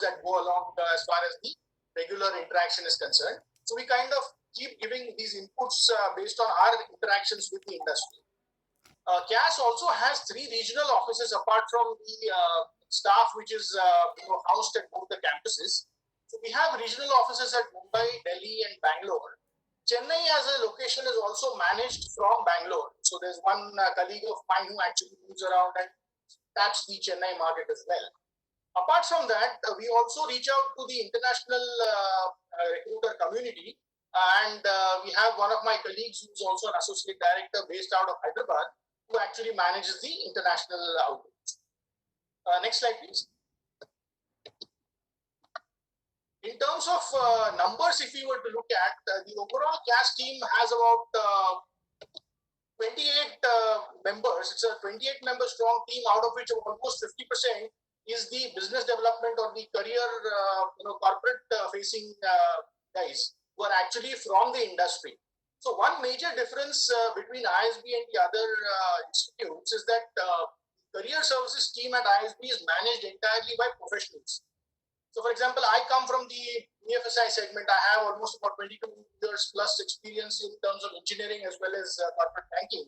that go along as far as the regular interaction is concerned. So we kind of keep giving these inputs based on our interactions with the industry. CAS also has 3 regional offices apart from the staff which is housed at both the campuses. So we have regional offices at Mumbai, Delhi and Bangalore. Chennai as a location is also managed from Bangalore. So there's one colleague of mine who actually moves around and taps the Chennai market as well. Apart from that, we also reach out to the international recruiter community, and we have one of my colleagues who's also an associate director based out of Hyderabad, who actually manages the international outreach. Next slide, please. In terms of numbers, if we were to look at, the overall CAS team has about 28 members. It's a 28-member strong team, out of which almost 50% is the business development or the career, corporate facing guys who are actually from the industry. So one major difference between ISB and the other institutes is that career services team at ISB is managed entirely by professionals. So for example, I come from the BFSI segment. I have almost about 22 years plus experience in terms of engineering as well as corporate banking.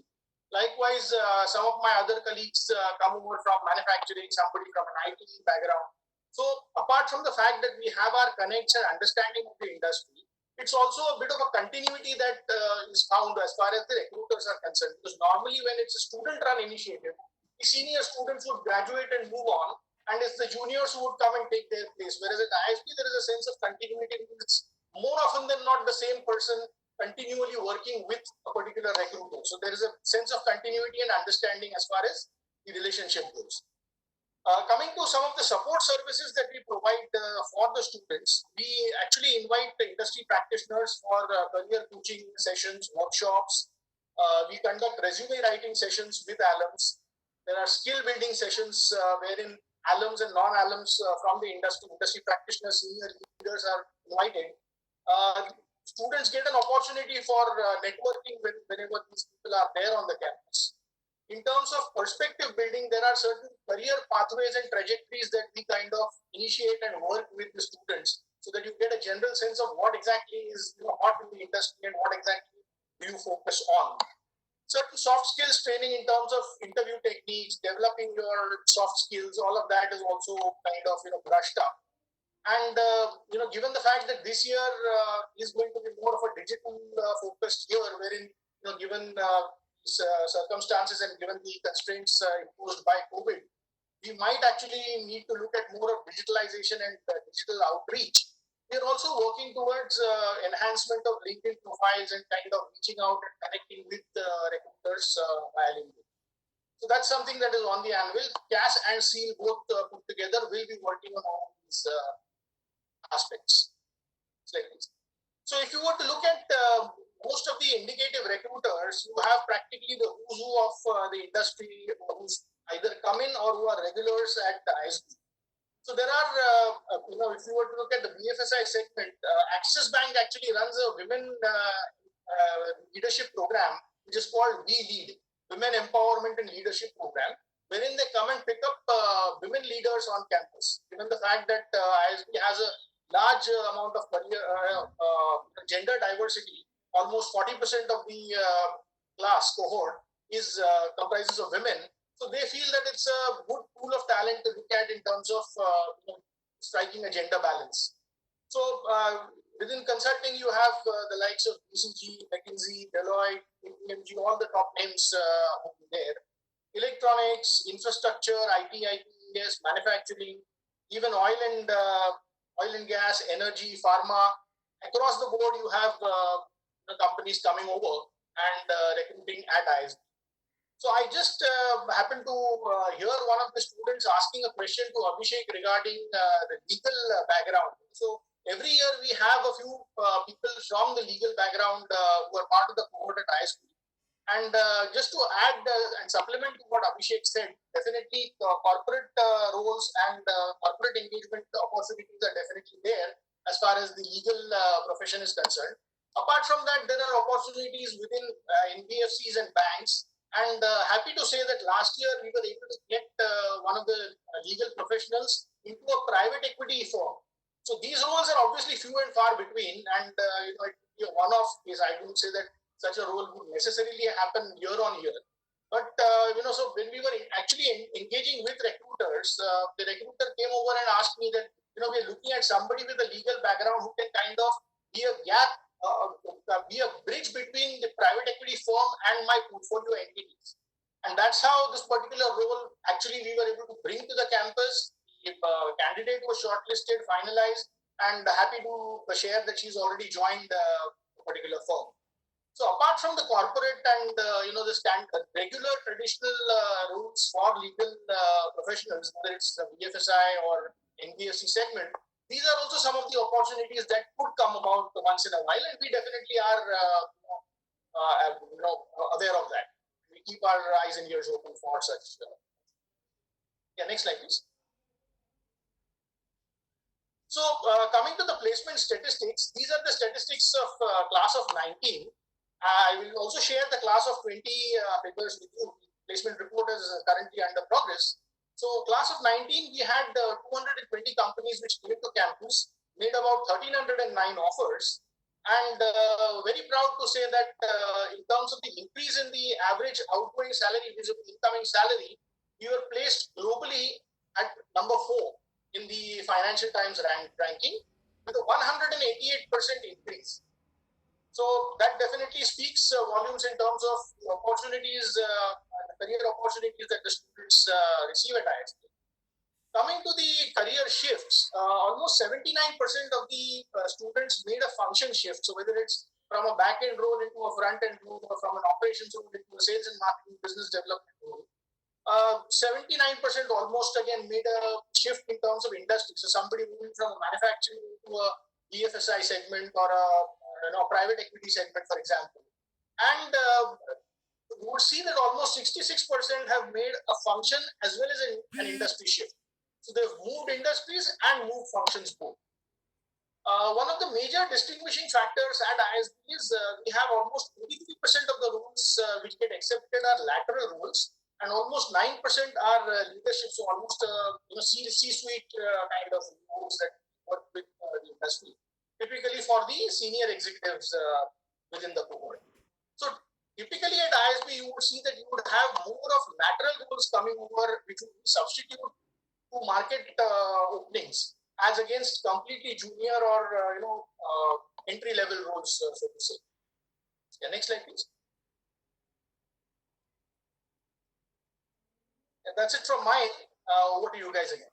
Likewise, some of my other colleagues come over from manufacturing, somebody from an IT background. So apart from the fact that we have our connects and understanding of the industry, it's also a bit of a continuity that is found as far as the recruiters are concerned. Because normally when it's a student-run initiative, the senior students would graduate and move on, and it's the juniors who would come and take their place. Whereas at ISB, there is a sense of continuity. It's more often than not the same person continually working with a particular recruiter. So there is a sense of continuity and understanding as far as the relationship goes. Coming to some of the support services that we provide for the students, we actually invite the industry practitioners for career coaching sessions, workshops. We conduct resume writing sessions with alums. There are skill building sessions wherein alums and non-alums from the industry practitioners, senior leaders are invited. Students get an opportunity for networking whenever these people are there on the campus. In terms of perspective building, there are certain career pathways and trajectories that we kind of initiate and work with the students so that you get a general sense of what exactly is hot in the industry and what exactly do you focus on. Certain soft skills training in terms of interview techniques, developing your soft skills, all of that is also kind of brushed up. And given the fact that this year is going to be more of a digital focused year, wherein given circumstances and given the constraints imposed by COVID, we might actually need to look at more of digitalization and digital outreach. We're also working towards enhancement of LinkedIn profiles and kind of reaching out and connecting with recruiters via LinkedIn. So that's something that is on the anvil. CAS and SEAL both put together will be working on all these aspects. So if you were to look at most of the indicative recruiters, you have practically the who's who of the industry who's either come in or who are regulars at the ISB. So there are, if you were to look at the BFSI segment, Axis Bank actually runs a women leadership program, which is called We Lead, Women Empowerment and Leadership Program, wherein they come and pick up women leaders on campus. Given the fact that ISB has a large amount of gender diversity, almost 40% of the class cohort is comprises of women. So they feel that it's a good pool of talent to look at in terms of striking a gender balance. So within consulting, you have the likes of BCG, McKinsey, Deloitte, KPMG, all the top names there. Electronics, infrastructure, IT, IPS, manufacturing, even oil and gas, energy, pharma. Across the board, you have companies coming over and recruiting at ISB. So I just happened to hear one of the students asking a question to Abhishek regarding the legal background. So every year we have a few people from the legal background who are part of the cohort at ISB. And just to add and supplement to what Abhishek said, definitely corporate roles and corporate engagement opportunities are definitely there as far as the legal profession is concerned. Apart from that, there are opportunities within NBFCs and banks And happy to say that last year we were able to get one of the legal professionals into a private equity firm. So these roles are obviously few and far between, and it would be a one-off case. I wouldn't say that such a role would necessarily happen year on year. But so when we were actually engaging with recruiters, the recruiter came over and asked me that we're looking at somebody with a legal background who can kind of be a gap, be a bridge between the private equity firm and my portfolio entities. And that's how this particular role actually we were able to bring to the campus. The candidate was shortlisted, finalized, and happy to share that she's already joined the particular firm. So apart from the corporate and the standard regular traditional rules for legal professionals, whether it's the BFSI or NBFC segment, these are also some of the opportunities that could come about once in a while, and we definitely are aware of that. We keep our eyes and ears open for such. Yeah, next slide, please. So coming to the placement statistics, these are the statistics of class of 19. I will also share the class of 20 papers with you. Placement report is currently under progress. So class of 19, we had 220 companies which came to campus, made about 1,309 offers. And very proud to say that in terms of the increase in the average outgoing salary, which is incoming salary, we were placed globally at number 4 in the Financial Times ranking with a 188% increase. So that definitely speaks volumes in terms of the opportunities, career opportunities that the students receive at ISB. Coming to the career shifts, almost 79% of the students made a function shift. So whether it's from a back-end role into a front-end role, or from an operations role into a sales and marketing business development role, 79% almost again made a shift in terms of industry. So somebody moving from a manufacturing to a BFSI segment or a private equity segment, for example. And you would see that almost 66% have made a function as well as an industry shift. So they've moved industries and moved functions both. One of the major distinguishing factors at ISB is we have almost 83% of the roles which get accepted are lateral roles, and almost 9% are leadership, so almost C-suite kind of roles that work with the industry, typically for the senior executives within the cohort. So typically at ISB, you would see that you would have more of lateral roles coming over, which would be substitute to market openings, as against completely junior or entry-level roles, so to say. Yeah, next slide, please. And that's it from my. Over to you guys again.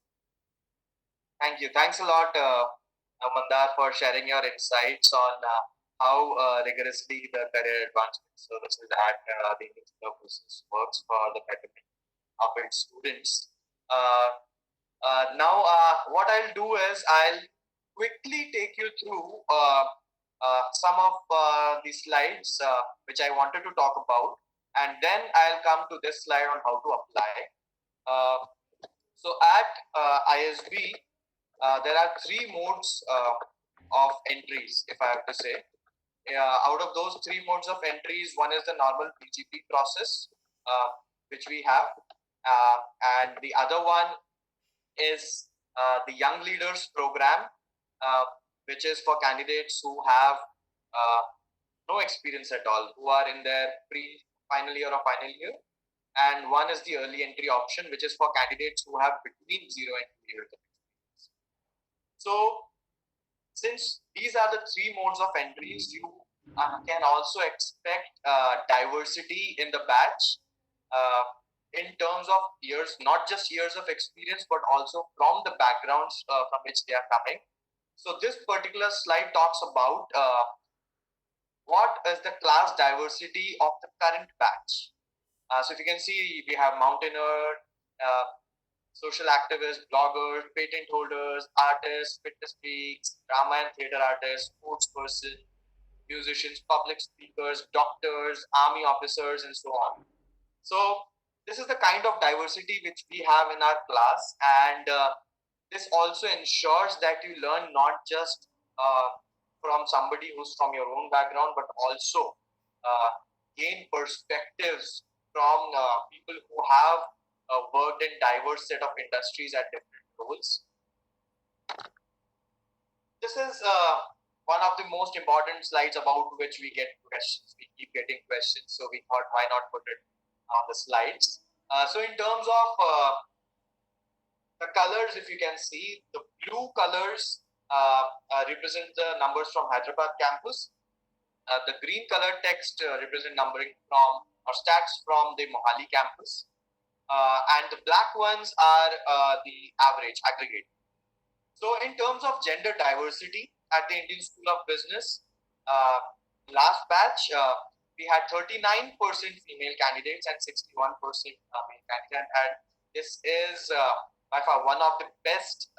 Thank you. Thanks a lot, Mandar, for sharing your insights on how rigorously the Career Advancement Services at the Institute of Business works for the betterment of its students. Now, what I'll do is I'll quickly take you through some of the slides which I wanted to talk about, and then I'll come to this slide on how to apply. So at ISB, there are 3 modes of entries, if I have to say. Out of those 3 modes of entries, one is the normal PGP process, which we have, and the other one is the Young Leaders Program, which is for candidates who have no experience at all, who are in their pre-final year or final year. And one is the early entry option, which is for candidates who have between 0 and 2 years of experience. So since these are the 3 modes of entries, you can also expect diversity in the batch in terms of years, not just years of experience, but also from the backgrounds from which they are coming. So this particular slide talks about what is the class diversity of the current batch. So if you can see, we have mountaineer, social activists, bloggers, patent holders, artists, fitness freaks, drama and theater artists, sports person, musicians, public speakers, doctors, army officers, and so on. So this is the kind of diversity which we have in our class, and this also ensures that you learn not just from somebody who's from your own background, but also gain perspectives from people who have worked in diverse set of industries at different roles. This is one of the most important slides about which we get questions. We keep getting questions, so we thought, why not put it on the slides? So in terms of the colors, if you can see, the blue colors represent the numbers from Hyderabad campus. The green color text represent numbering from or stats from the Mohali campus. And the black ones are the average aggregate. So in terms of gender diversity at the Indian School of Business, last batch, we had 39% female candidates and 61% male candidates. And this is by far one of the best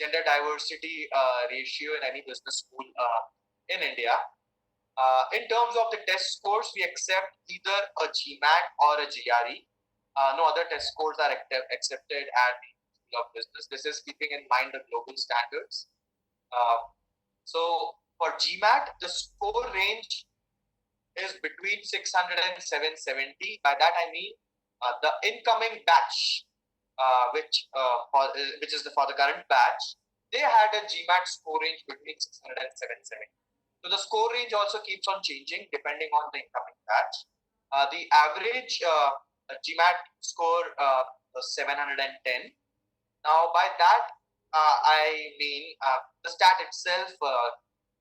gender diversity ratio in any business school in India. In terms of the test scores, we accept either a GMAT or a GRE. No other test scores are accepted at the School of Business. This is keeping in mind the global standards. So for GMAT, the score range is between 600 and 770. By that I mean the incoming batch, which is for the current batch, they had a GMAT score range between 600 and 770. So the score range also keeps on changing depending on the incoming batch. The average GMAT score was 710. Now, by that, I mean the stat itself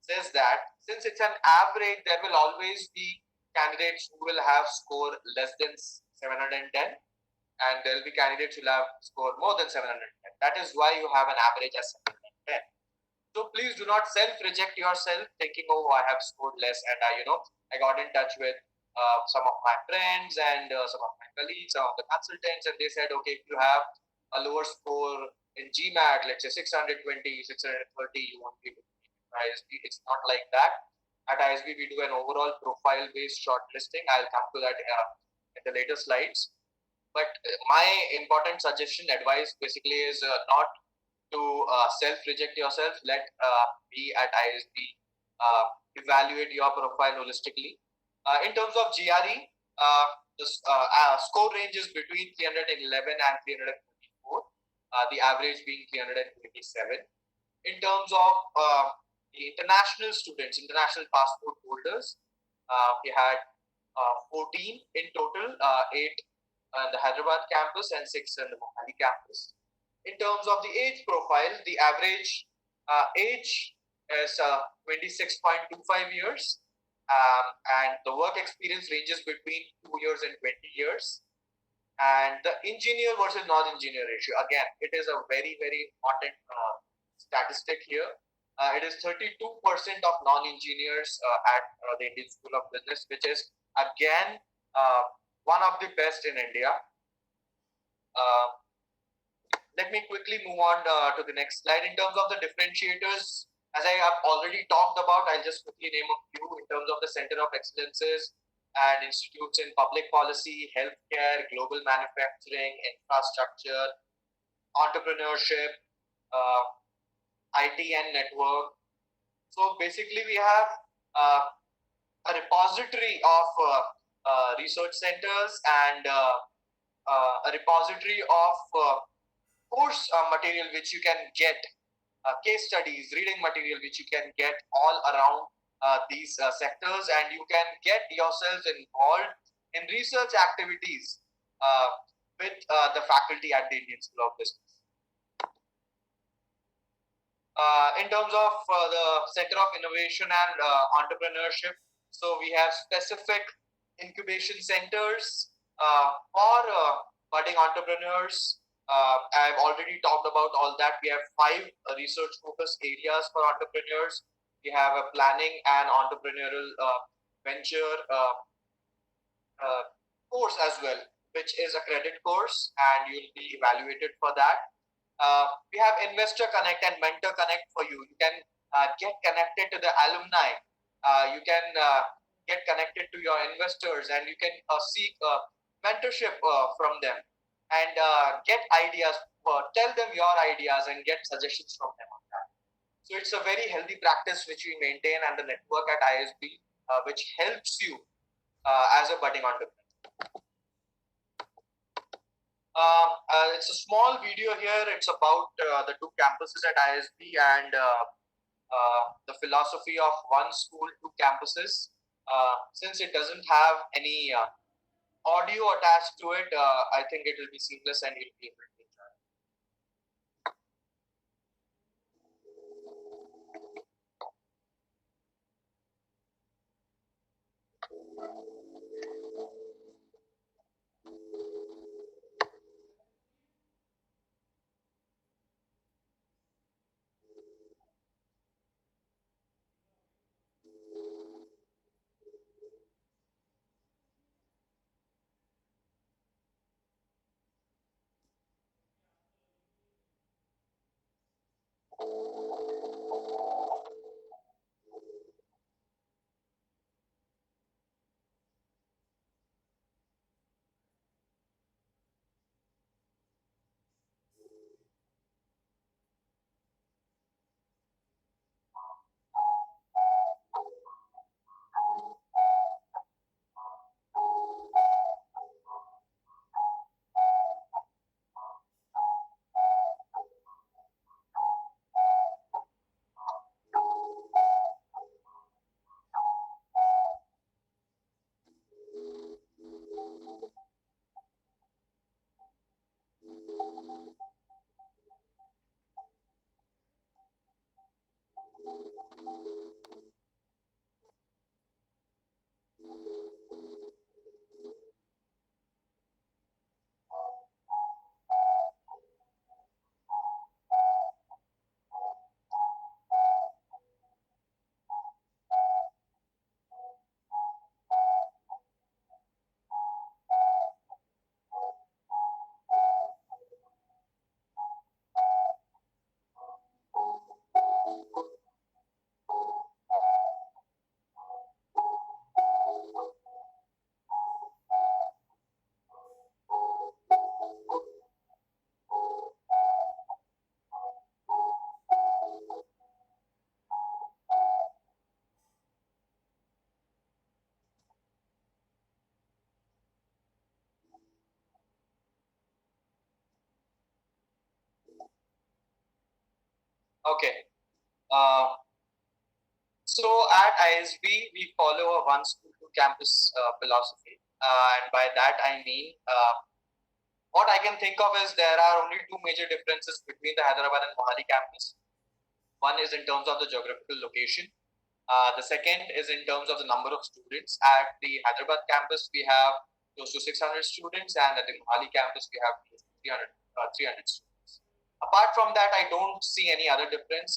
says that since it's an average, there will always be candidates who will have score less than 710, and there will be candidates who will have score more than 710. That is why you have an average as 710. So please do not self-reject yourself thinking, oh, I have scored less, and I got in touch with some of my friends and some of my colleagues, some of the consultants, and they said, okay, if you have a lower score in GMAT, let's say 620, 630, you won't be able to meet ISB. It's not like that. At ISB, we do an overall profile-based shortlisting. I'll come to that in the later slides. But my important suggestion, advice basically is not to self-reject yourself. Let me at ISB evaluate your profile holistically. In terms of GRE, the score range is between 311 and 334, the average being 327. In terms of the international students, international passport holders, we had 14 in total, 8 in the Hyderabad campus and 6 in the Mohali campus. In terms of the age profile, the average age is 26.25 years. And the work experience ranges between 2 years and 20 years. And the engineer versus non-engineer ratio, again, it is a very, very important statistic here. It is 32% of non-engineers at the Indian School of Business, which is, again, one of the best in India. Let me quickly move on to the next slide. In terms of the differentiators, as I have already talked about, I'll just quickly name a few in terms of the Center of Excellences and institutes in public policy, healthcare, global manufacturing, infrastructure, entrepreneurship, IT and network. So basically we have a repository of research centers and a repository of course material which you can get, case studies, reading material which you can get all around these sectors, and you can get yourself involved in research activities with the faculty at the Indian School of Business. In terms of the Center of Innovation and Entrepreneurship, so we have specific incubation centers for budding entrepreneurs. I've already talked about all that. We have 5 research focus areas for entrepreneurs. We have a planning and entrepreneurial venture course as well, which is a credit course, and you'll be evaluated for that. We have Investor Connect and Mentor Connect for you. You can get connected to the alumni. You can get connected to your investors, and you can seek mentorship from them and get ideas. Tell them your ideas and get suggestions from them on that. So it's a very healthy practice which we maintain and the network at ISB, which helps you as a budding entrepreneur. It's a small video here. It's about the two campuses at ISB and the philosophy of one school, two campuses. Since it doesn't have any audio attached to it, I think it will be seamless and you'll be able to enjoy. Okay. So at ISB, we follow a one school, two campus philosophy. And by that, I mean, what I can think of is there are only two major differences between the Hyderabad and Mohali campus. One is in terms of the geographical location. The second is in terms of the number of students. At the Hyderabad campus, we have close to 600 students, and at the Mohali campus, we have 300 students. Apart from that, I don't see any other difference.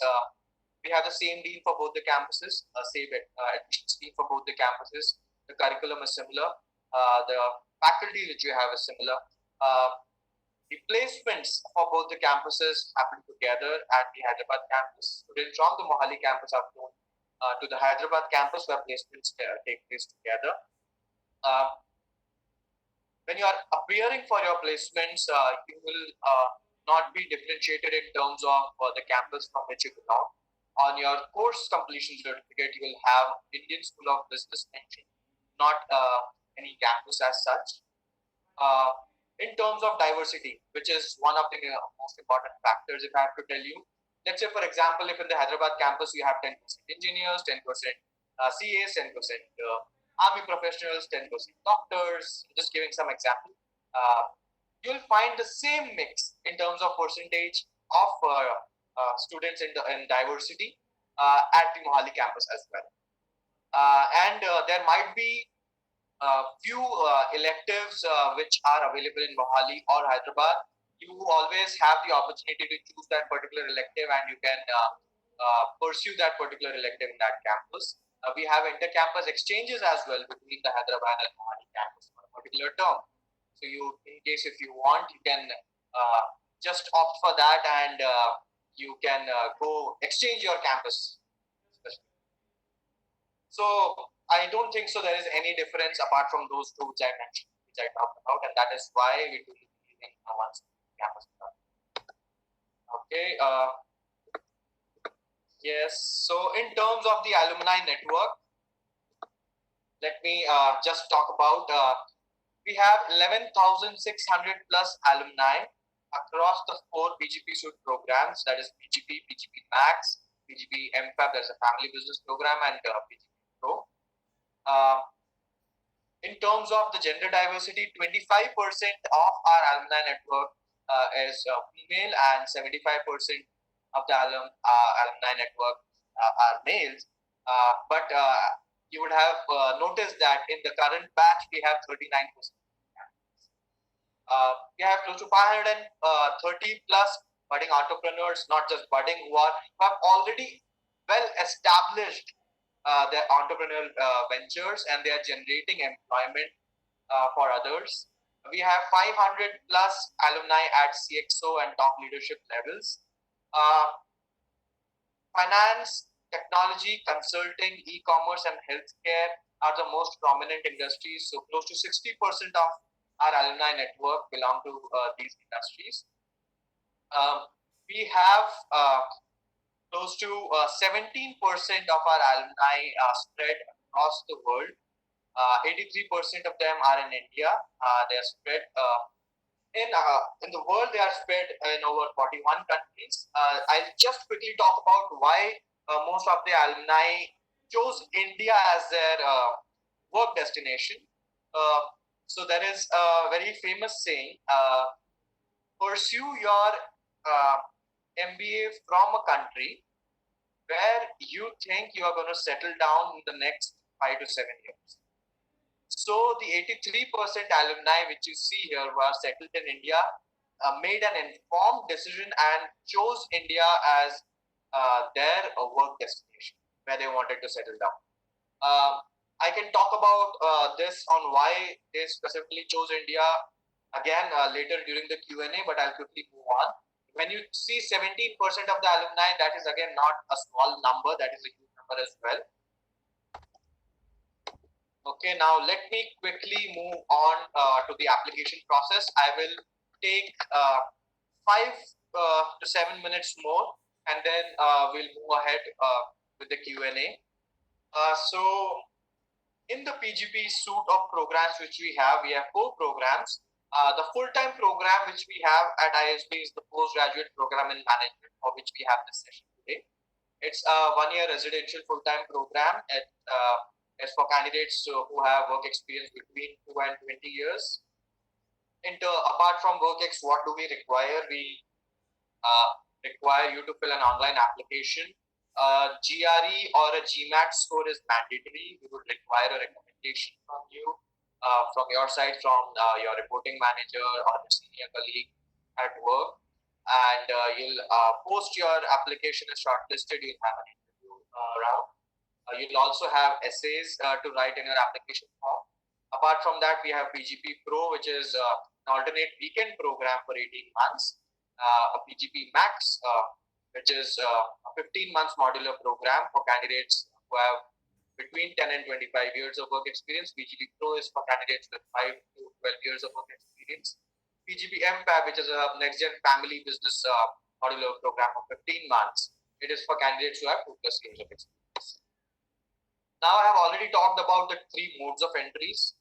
We have the same dean for both the campuses, same admissions dean for both the campuses. The curriculum is similar. The faculty which we have is similar. The placements for both the campuses happen together at the Hyderabad campus. Students from the Mohali campus are flown to the Hyderabad campus where placements take place together. When you are appearing for your placements, you will not be differentiated in terms of the campus from which you belong. On your course completion certificate, you will have Indian School of Business mentioned, not any campus as such. In terms of diversity, which is one of the most important factors, if I have to tell you, let's say, for example, if in the Hyderabad campus you have 10% engineers, 10% CAs, 10% army professionals, 10% doctors, just giving some example, you'll find the same mix in terms of percentage of students in diversity at the Mohali campus as well. And there might be few electives which are available in Mohali or Hyderabad. You always have the opportunity to choose that particular elective and you can pursue that particular elective in that campus. We have inter-campus exchanges as well between the Hyderabad and Mohali campus for a particular term. So you, in case if you want, you can just opt for that and you can go exchange your campus. So I don't think so there is any difference apart from those two which I mentioned, which I talked about, and that is why we do using one campus. Okay. Yes. So in terms of the alumni network, let me just talk about. We have 11,600 plus alumni across the 4 PGP suite programs, that is PGP, PGP Max, PGP MFAB, that is a family business program, and PGP Pro. In terms of the gender diversity, 25% of our alumni network is female, and 75% of the alumni network are males. But you would have noticed that in the current batch, we have 39%. We have close to 530 plus budding entrepreneurs, not just budding, who have already well established their entrepreneurial ventures, and they are generating employment for others. We have 500 plus alumni at CXO and top leadership levels. Finance, technology, consulting, e-commerce, and healthcare are the most prominent industries. So close to 60% of our alumni network belong to these industries. We have close to 17% of our alumni spread across the world. 83% of them are in India. They are spread in the world. They are spread in over 41 countries. I'll just quickly talk about why most of the alumni chose India as their work destination. So there is a very famous saying, pursue your MBA from a country where you think you are going to settle down in the next 5 to 7 years. So the 83% alumni which you see here who are settled in India made an informed decision and chose India as their work destination where they wanted to settle down. I can talk about this on why they specifically chose India again later during the Q&A, but I'll quickly move on. When you see 17% of the alumni, that is again not a small number, that is a huge number as well. Okay, now let me quickly move on to the application process. I will take 5 to 7 minutes more, and then we'll move ahead with the Q&A. So in the PGP suite of programs which we have 4 programs. The full-time program which we have at ISB is the postgraduate program in management, for which we have this session today. It's a 1-year residential full-time program. It's for candidates who have work experience between 2 and 20 years. Apart from WorkX, what do we require? We require you to fill an online application. GRE or a GMAT score is mandatory. We would require a recommendation from you, from your side, from your reporting manager or the senior colleague at work. And you'll post your application as shortlisted. You'll have an interview round. You'll also have essays to write in your application form. Apart from that, we have PGP Pro, which is an alternate weekend program for 18 months. A PGP Max, which is a 15 months modular program for candidates who have between 10 and 25 years of work experience. PGP Pro is for candidates with 5 to 12 years of work experience. PGP MFAB, which is a next-gen family business modular program for 15 months. It is for candidates who have 2+ years of experience. Now I have already talked about the 3 modes of entries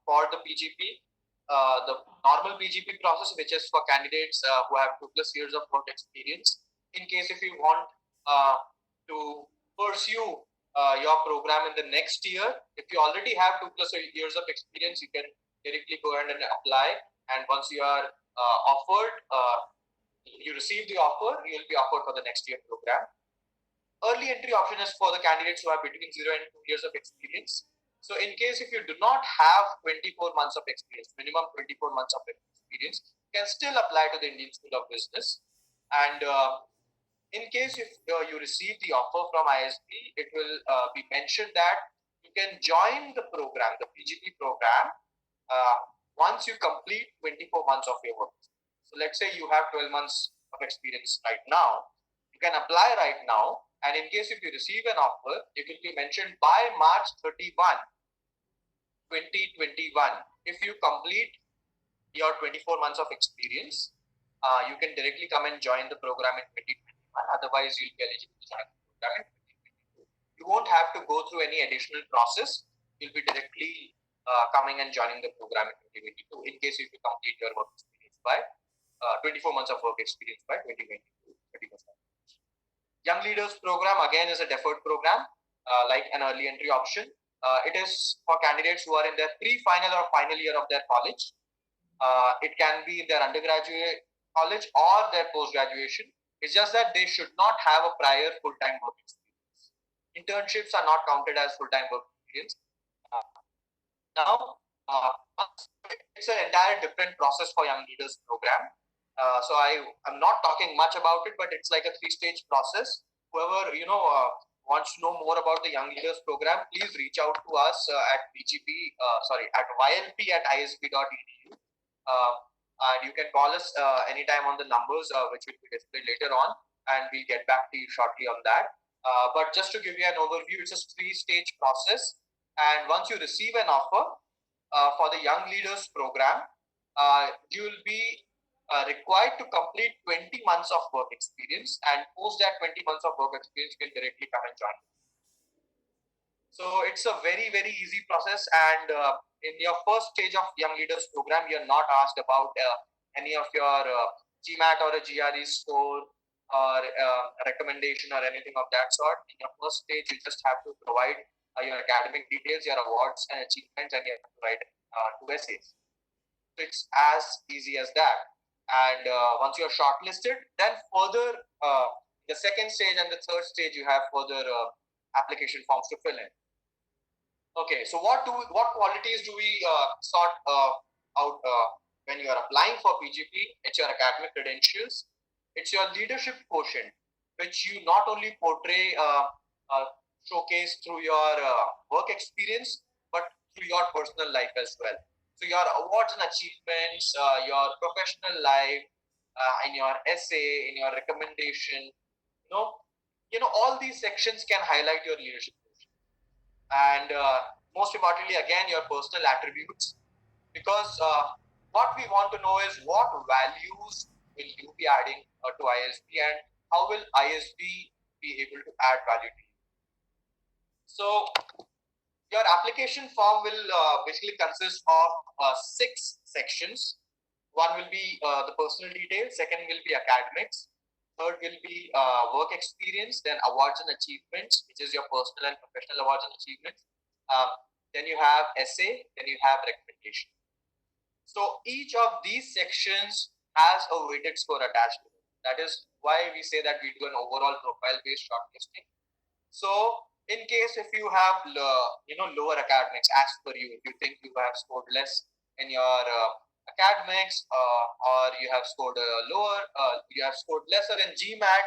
for the PGP. The normal PGP process, which is for candidates who have 2+ years of work experience. In case if you want to pursue your program in the next year, if you already have 2+ years of experience, you can directly go ahead and apply. And once you are offered, you receive the offer, you will be offered for the next year program. Early entry option is for the candidates who have between 0 and 2 years of experience. So in case if you do not have 24 months of experience, minimum 24 months of experience, you can still apply to the Indian School of Business. And in case if you receive the offer from ISB, it will be mentioned that you can join the program, the PGP program, once you complete 24 months of your work. So let's say you have 12 months of experience right now. You can apply right now. And in case if you receive an offer, it will be mentioned by March 31, 2021. If you complete your 24 months of experience, you can directly come and join the program in 2021. Otherwise, you'll be eligible to join the program in 2022. You won't have to go through any additional process. You'll be directly coming and joining the program in 2022 in case if you complete your work experience by 24 months of work experience by 2022. 30%. Young Leaders Program again is a deferred program, like an early entry option. It is for candidates who are in their pre-final or final year of their college. It can be in their undergraduate college or their post-graduation. It's just that they should not have a prior full-time work experience. Internships are not counted as full-time work experience. Now, it's an entire different process for Young Leaders Program. So I'm not talking much about it, but it's like a 3-stage process. Whoever wants to know more about the Young Leaders Program, please reach out to us at ylp@isb.edu. And you can call us anytime on the numbers which will be displayed later on, and we'll get back to you shortly on that. But just to give you an overview, it's a 3-stage process. And once you receive an offer for the Young Leaders Program, you will be required to complete 20 months of work experience, and post that 20 months of work experience, you can directly come and join. So it's a very, very easy process. And in your first stage of Young Leaders Program, you're not asked about any of your GMAT or a GRE score or a recommendation or anything of that sort. In your first stage, you just have to provide your academic details, your awards and achievements, and you have to write 2 essays. So it's as easy as that. And once you're shortlisted, then further the second stage and the third stage, you have further application forms to fill in. Okay, so what qualities do we sort out when you are applying for PGP? It's your academic credentials, it's your leadership quotient, which you not only portray, showcase through your work experience, but through your personal life as well. So your awards and achievements, your professional life, in your essay, in your recommendation, all these sections can highlight your leadership. And most importantly, again, your personal attributes, because what we want to know is what values will you be adding to ISB, and how will ISB be able to add value to you. So your application form will basically consist of 6 sections. One will be the personal details, second will be academics, third will be work experience, then awards and achievements, which is your personal and professional awards and achievements. Then you have essay, then you have recommendation. So each of these sections has a weighted score attached to it. That is why we say that we do an overall profile-based shortlisting. So in case if you have lower academics as per you, if you think you have scored less in your academics, or you have scored you have scored lesser in GMAT,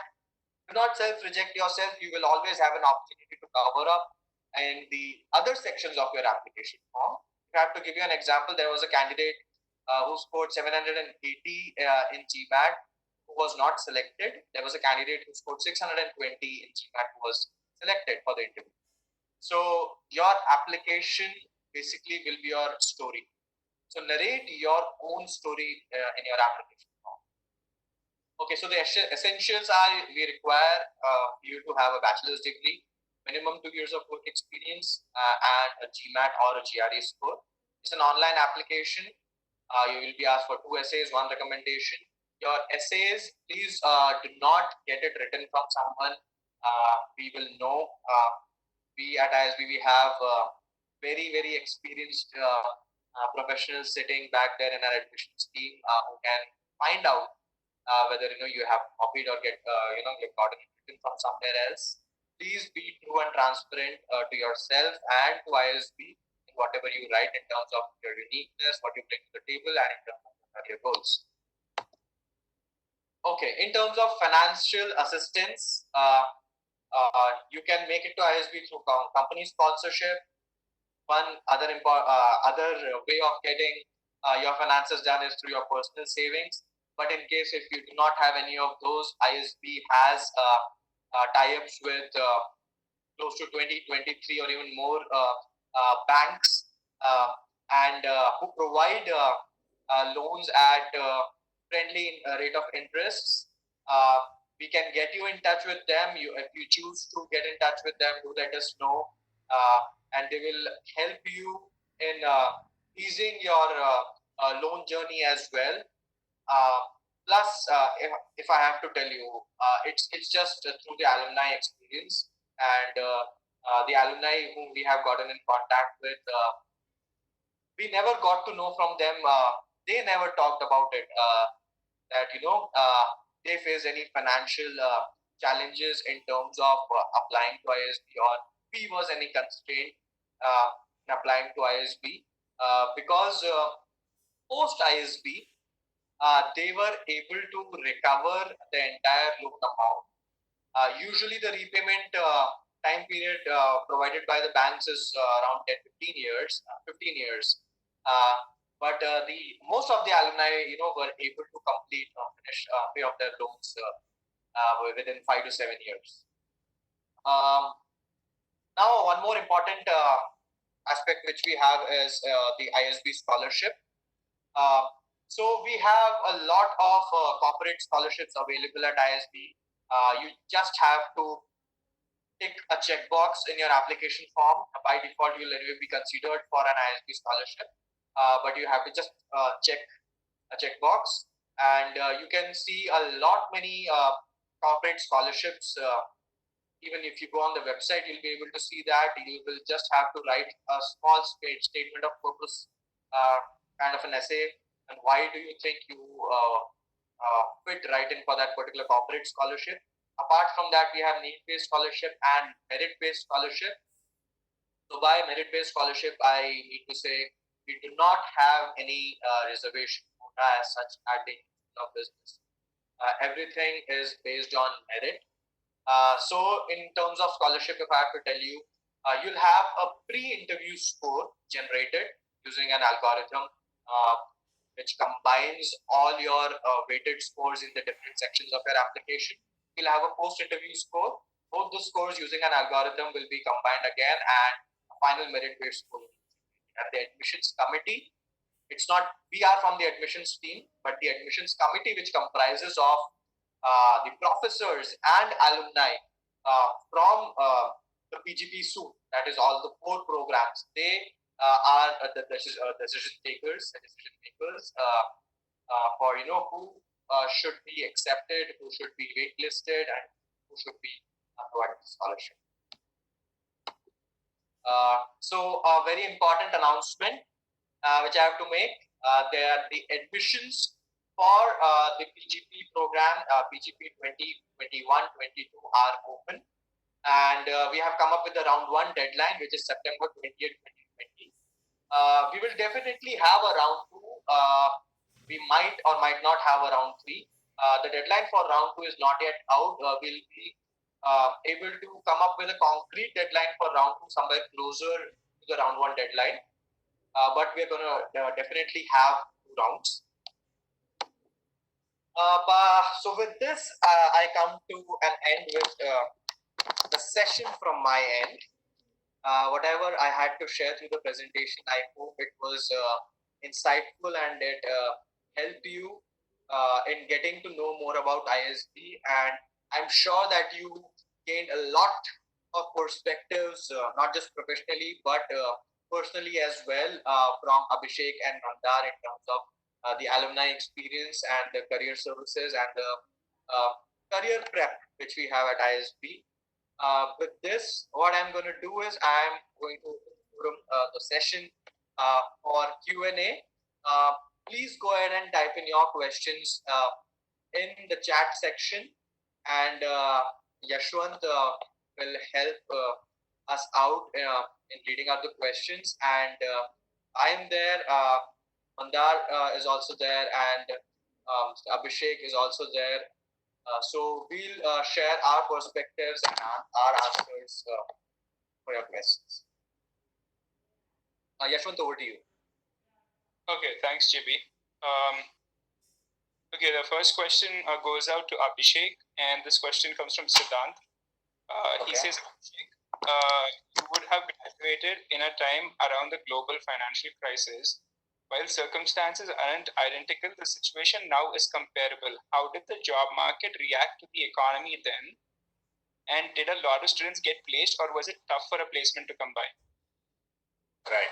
do not self-reject yourself. You will always have an opportunity to cover up in the other sections of your application form. I have to give you an example. There was a candidate who scored 780 in GMAT who was not selected. There was a candidate who scored 620 in GMAT who was selected for the interview. So your application basically will be your story. So narrate your own story in your application form. Okay, so the essentials are, we require you to have a bachelor's degree, minimum 2 years of work experience, and a GMAT or a GRE score. It's an online application. You will be asked for 2 essays, 1 recommendation. Your essays, please do not get it written from someone. We will know. We at ISB, we have very, very experienced professionals sitting back there in our admissions team who can find out whether you have copied or you've gotten it written from somewhere else. Please be true and transparent to yourself and to ISB in whatever you write in terms of your uniqueness, what you bring to the table, and in terms of your career goals. Okay, in terms of financial assistance, you can make it to ISB through company sponsorship. One other way of getting your finances done is through your personal savings. But in case if you do not have any of those, ISB has tie-ups with close to 20, 23 or even more banks and who provide loans at friendly rate of interest. We can get you in touch with them. If you choose to get in touch with them, do let us know. And they will help you in easing your loan journey as well. Plus, if I have to tell you, it's just through the alumni experience and the alumni whom we have gotten in contact with. We never got to know from them. They never talked about it. That they face any financial challenges in terms of applying to ISB, or fee was any constraint in applying to ISB, because post ISB they were able to recover the entire loan amount. Usually the repayment time period provided by the banks is around 10 15 years 15 years, but the most of the alumni were able to complete finish pay off their loans within 5 to 7 years. Now one more important aspect which we have is the ISB scholarship. So we have a lot of corporate scholarships available at ISB. You just have to tick a checkbox in your application form. By default, you'll anyway be considered for an ISB scholarship, but you have to just check a checkbox, and you can see a lot many corporate scholarships. Even if you go on the website, you'll be able to see that. You will just have to write a small statement of purpose, kind of an essay, and why do you think you fit right in for that particular corporate scholarship. Apart from that, we have need-based scholarship and merit-based scholarship. So by merit-based scholarship, I need to say we do not have any reservation quota as such at the business. Everything is based on merit. So in terms of scholarship, if I have to tell you, you'll have a pre-interview score generated using an algorithm which combines all your weighted scores in the different sections of your application. You'll have a post-interview score. Both the scores using an algorithm will be combined again, and a final merit-based score. And the admissions committee, it's not we are from the admissions team, but the admissions committee, which comprises of the professors and alumni from the PGP suite, that is all the 4 programs. They are the decision makers for who should be accepted, who should be waitlisted, and who should be provided scholarship. So a very important announcement which I have to make. They are the admissions for the PGP program, PGP 2021-22 are open, and we have come up with the round 1 deadline, which is September 20th, 2020. We will definitely have a round 2. We might or might not have a round 3. The deadline for round 2 is not yet out. We'll be able to come up with a concrete deadline for round 2 somewhere closer to the round 1 deadline. But we're going to definitely have 2 rounds. So with this, I come to an end with the session from my end. Whatever I had to share through the presentation, I hope it was insightful and it helped you in getting to know more about ISB. And I'm sure that you gained a lot of perspectives, not just professionally, but personally as well, from Abhishek and Mandar in terms of the alumni experience and the career services and the career prep which we have at ISB. With this, what I'm going to do is I'm going to open the session for Q&A. Please go ahead and type in your questions in the chat section, and Yashwant will help us out in reading out the questions. And I am there. Mandar is also there, and Abhishek is also there. So we'll share our perspectives and our answers for your questions. Yashwant, over to you. Okay, thanks, JB. Okay, the first question goes out to Abhishek, and this question comes from Siddhant. He says, Abhishek, you would have graduated in a time around the global financial crisis. While circumstances aren't identical, the situation now is comparable. How did the job market react to the economy then? And did a lot of students get placed, or was it tough for a placement to come by? Right.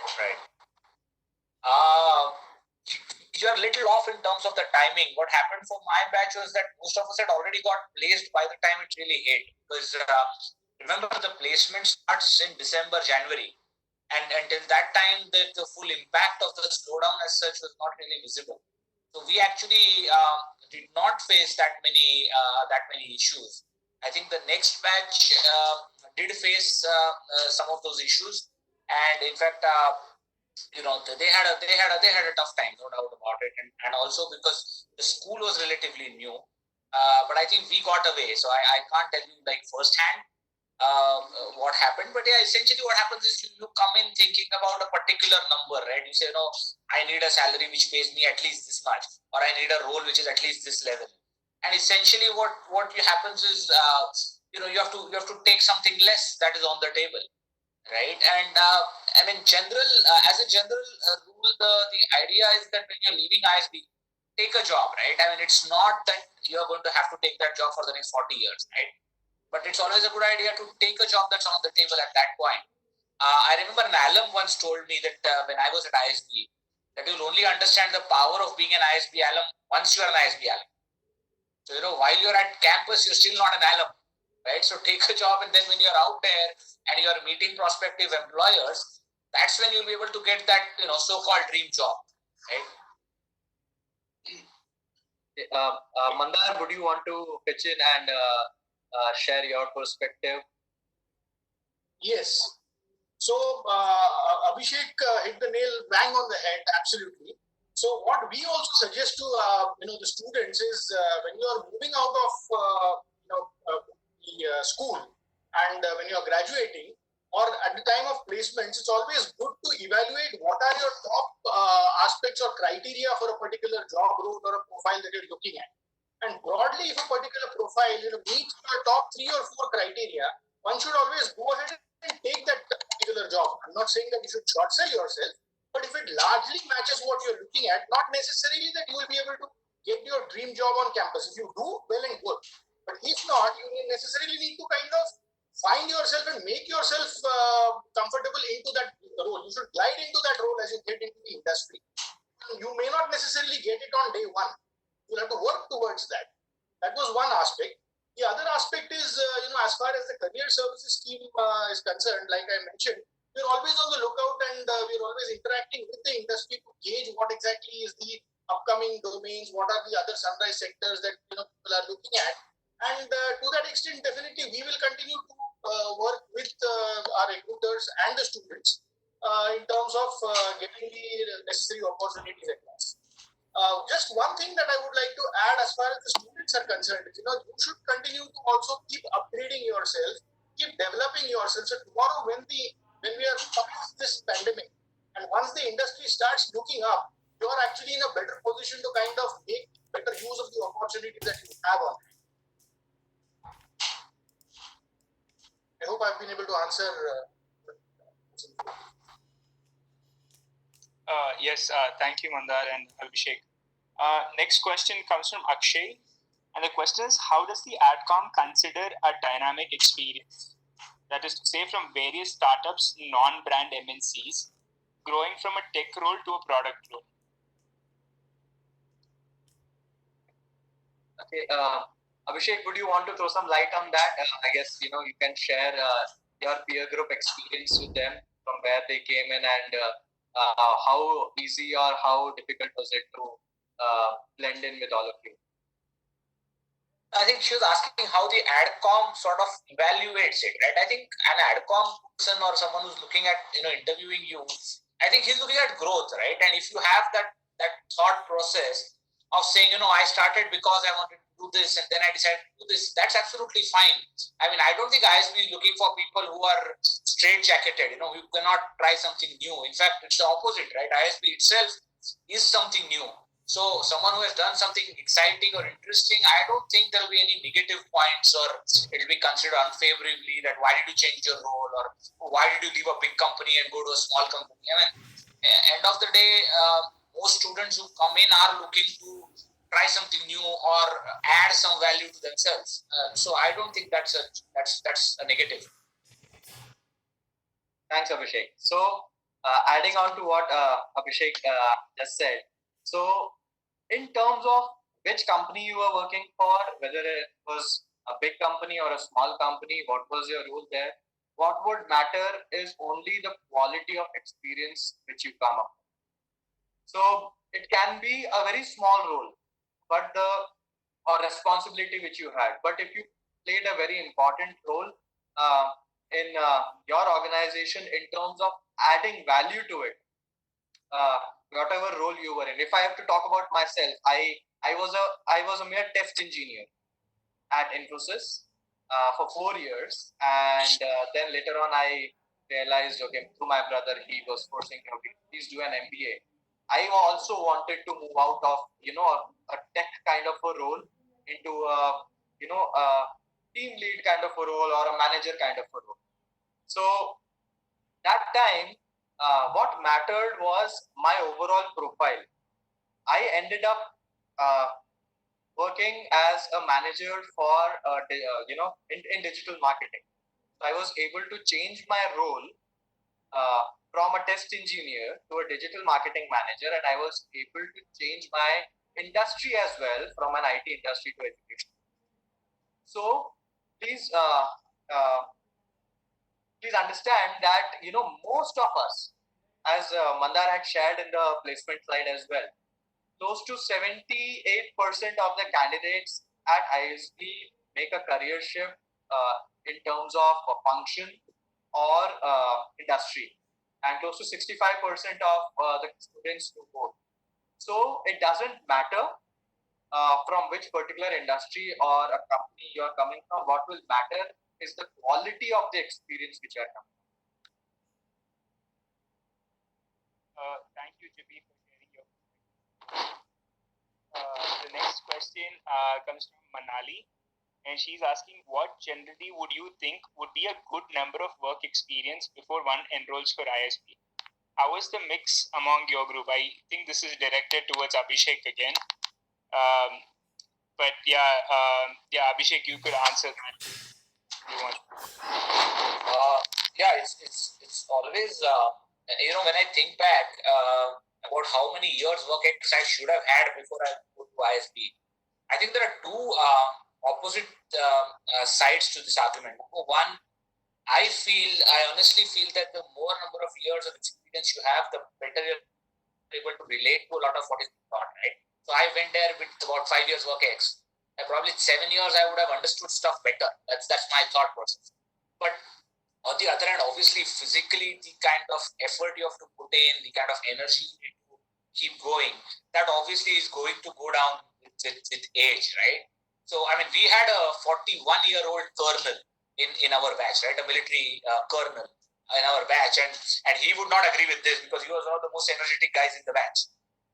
you're a little off in terms of the timing. What happened for my batch was that most of us had already got placed by the time it really hit. Because remember, the placement starts in December, January. And until that time, the full impact of the slowdown as such was not really visible. So we actually did not face that many issues. I think the next batch did face some of those issues, and in fact, they had a tough time, no doubt about it, and also because the school was relatively new. But I think we got away, so I can't tell you like firsthand what happened. But yeah, essentially what happens is you come in thinking about a particular number, right? You say, I need a salary which pays me at least this much, or I need a role which is at least this level. And essentially what happens is, you have to take something less that is on the table, right? And I mean, as a general rule, the idea is that when you're leaving ISB, take a job, right? I mean, it's not that you're going to have to take that job for the next 40 years, right? But it's always a good idea to take a job that's on the table at that point. I remember an alum once told me that when I was at ISB, that you'll only understand the power of being an ISB alum once you're an ISB alum. So, while you're at campus, you're still not an alum, right? So take a job, and then when you're out there and you're meeting prospective employers, that's when you'll be able to get that, so-called dream job, right? Mandar, would you want to pitch in and share your perspective? Yes. So Abhishek hit the nail bang on the head. Absolutely. So what we also suggest to the students is when you are moving out of the school and when you are graduating or at the time of placements, it's always good to evaluate what are your top aspects or criteria for a particular job role or a profile that you're looking at. And broadly, if a particular profile meets your top 3 or 4 criteria, one should always go ahead and take that particular job. I'm not saying that you should short sell yourself, but if it largely matches what you're looking at, not necessarily that you will be able to get your dream job on campus. If you do, well and good. But if not, you will necessarily need to kind of find yourself and make yourself comfortable into that role. You should glide into that role as you get into the industry. You may not necessarily get it on day one. You'll have to work towards that. That was one aspect. The other aspect is, as far as the career services scheme is concerned, like I mentioned, we're always on the lookout and we're always interacting with the industry to gauge what exactly is the upcoming domains, what are the other sunrise sectors that people are looking at. And to that extent, definitely we will continue to work with our recruiters and the students in terms of getting the necessary opportunities across. Just one thing that I would like to add as far as the students are concerned is, you should continue to also keep upgrading yourself, keep developing yourself. So tomorrow when we are past this pandemic and once the industry starts looking up, you are actually in a better position to kind of make better use of the opportunities that you have on. I hope I've been able to answer. Yes, thank you, Mandar and Abhishek. Next question comes from Akshay, and the question is, how does the AdCom consider a dynamic experience? That is to say, from various startups, non-brand MNCs, growing from a tech role to a product role. Okay, Abhishek, would you want to throw some light on that? I guess you can share your peer group experience with them, from where they came in, and how easy or how difficult was it to blend in with all of you? I think she was asking how the AdCom sort of evaluates it, right? I think an AdCom person or someone who's looking at interviewing you, I think he's looking at growth, right? And if you have that thought process of saying, I started because I wanted to do this and then I decided to do this, that's absolutely fine. I mean, I don't think ISB is looking for people who are straight-jacketed, who cannot try something new. In fact, it's the opposite, right? ISB itself is something new. So someone who has done something exciting or interesting, I don't think there will be any negative points or it will be considered unfavorably that why did you change your role or why did you leave a big company and go to a small company. I mean, end of the day, most students who come in are looking to try something new or add some value to themselves. So I don't think that's a negative. Thanks, Abhishek. So Adding on to what Abhishek just said, so in terms of which company you were working for, whether it was a big company or a small company, what was your role there? What would matter is only the quality of experience which you come up. So it can be a very small role, but the or responsibility which you had. But if you played a very important role in your organization in terms of adding value to it, whatever role you were in. If I have to talk about myself, I was a mere test engineer at Infosys for 4 years, and then later on I realized, okay, through my brother, he was forcing me, okay, please do an MBA. I also wanted to move out of a tech kind of a role into a team lead kind of a role or a manager kind of a role. So that time, what mattered was my overall profile. I ended up working as a manager for in digital marketing. So I was able to change my role from a test engineer to a digital marketing manager, and I was able to change my industry as well from an IT industry to education. So please please understand that most of us, as Mandar had shared in the placement slide as well, close to 78% of the candidates at ISB make a career shift in terms of function or industry, and close to 65% of the students do both. So it doesn't matter from which particular industry or a company you are coming from. What will matter is the quality of the experience which you are coming. Thank you, Jibi, for sharing your perspective. The next question comes from Manali, and she's asking, what generally would you think would be a good number of work experience before one enrolls for ISB? How is the mix among your group? I think this is directed towards Abhishek again. But yeah, Abhishek, you could answer that if you want. It's always when I think back about how many years work experience I should have had before I go to ISB, I think there are two opposite sides to this argument. Number one, I honestly feel that the more number of years of experience you have, the better you're able to relate to a lot of what is taught, right? So I went there with about 5 years work ex. Probably 7 years I would have understood stuff better. That's my thought process. But on the other hand, obviously, physically, the kind of effort you have to put in, the kind of energy you need to keep going, that obviously is going to go down with age, right? So, I mean, we had a 41-year-old colonel in our batch, right? A military colonel in our batch, and he would not agree with this because he was one of the most energetic guys in the batch.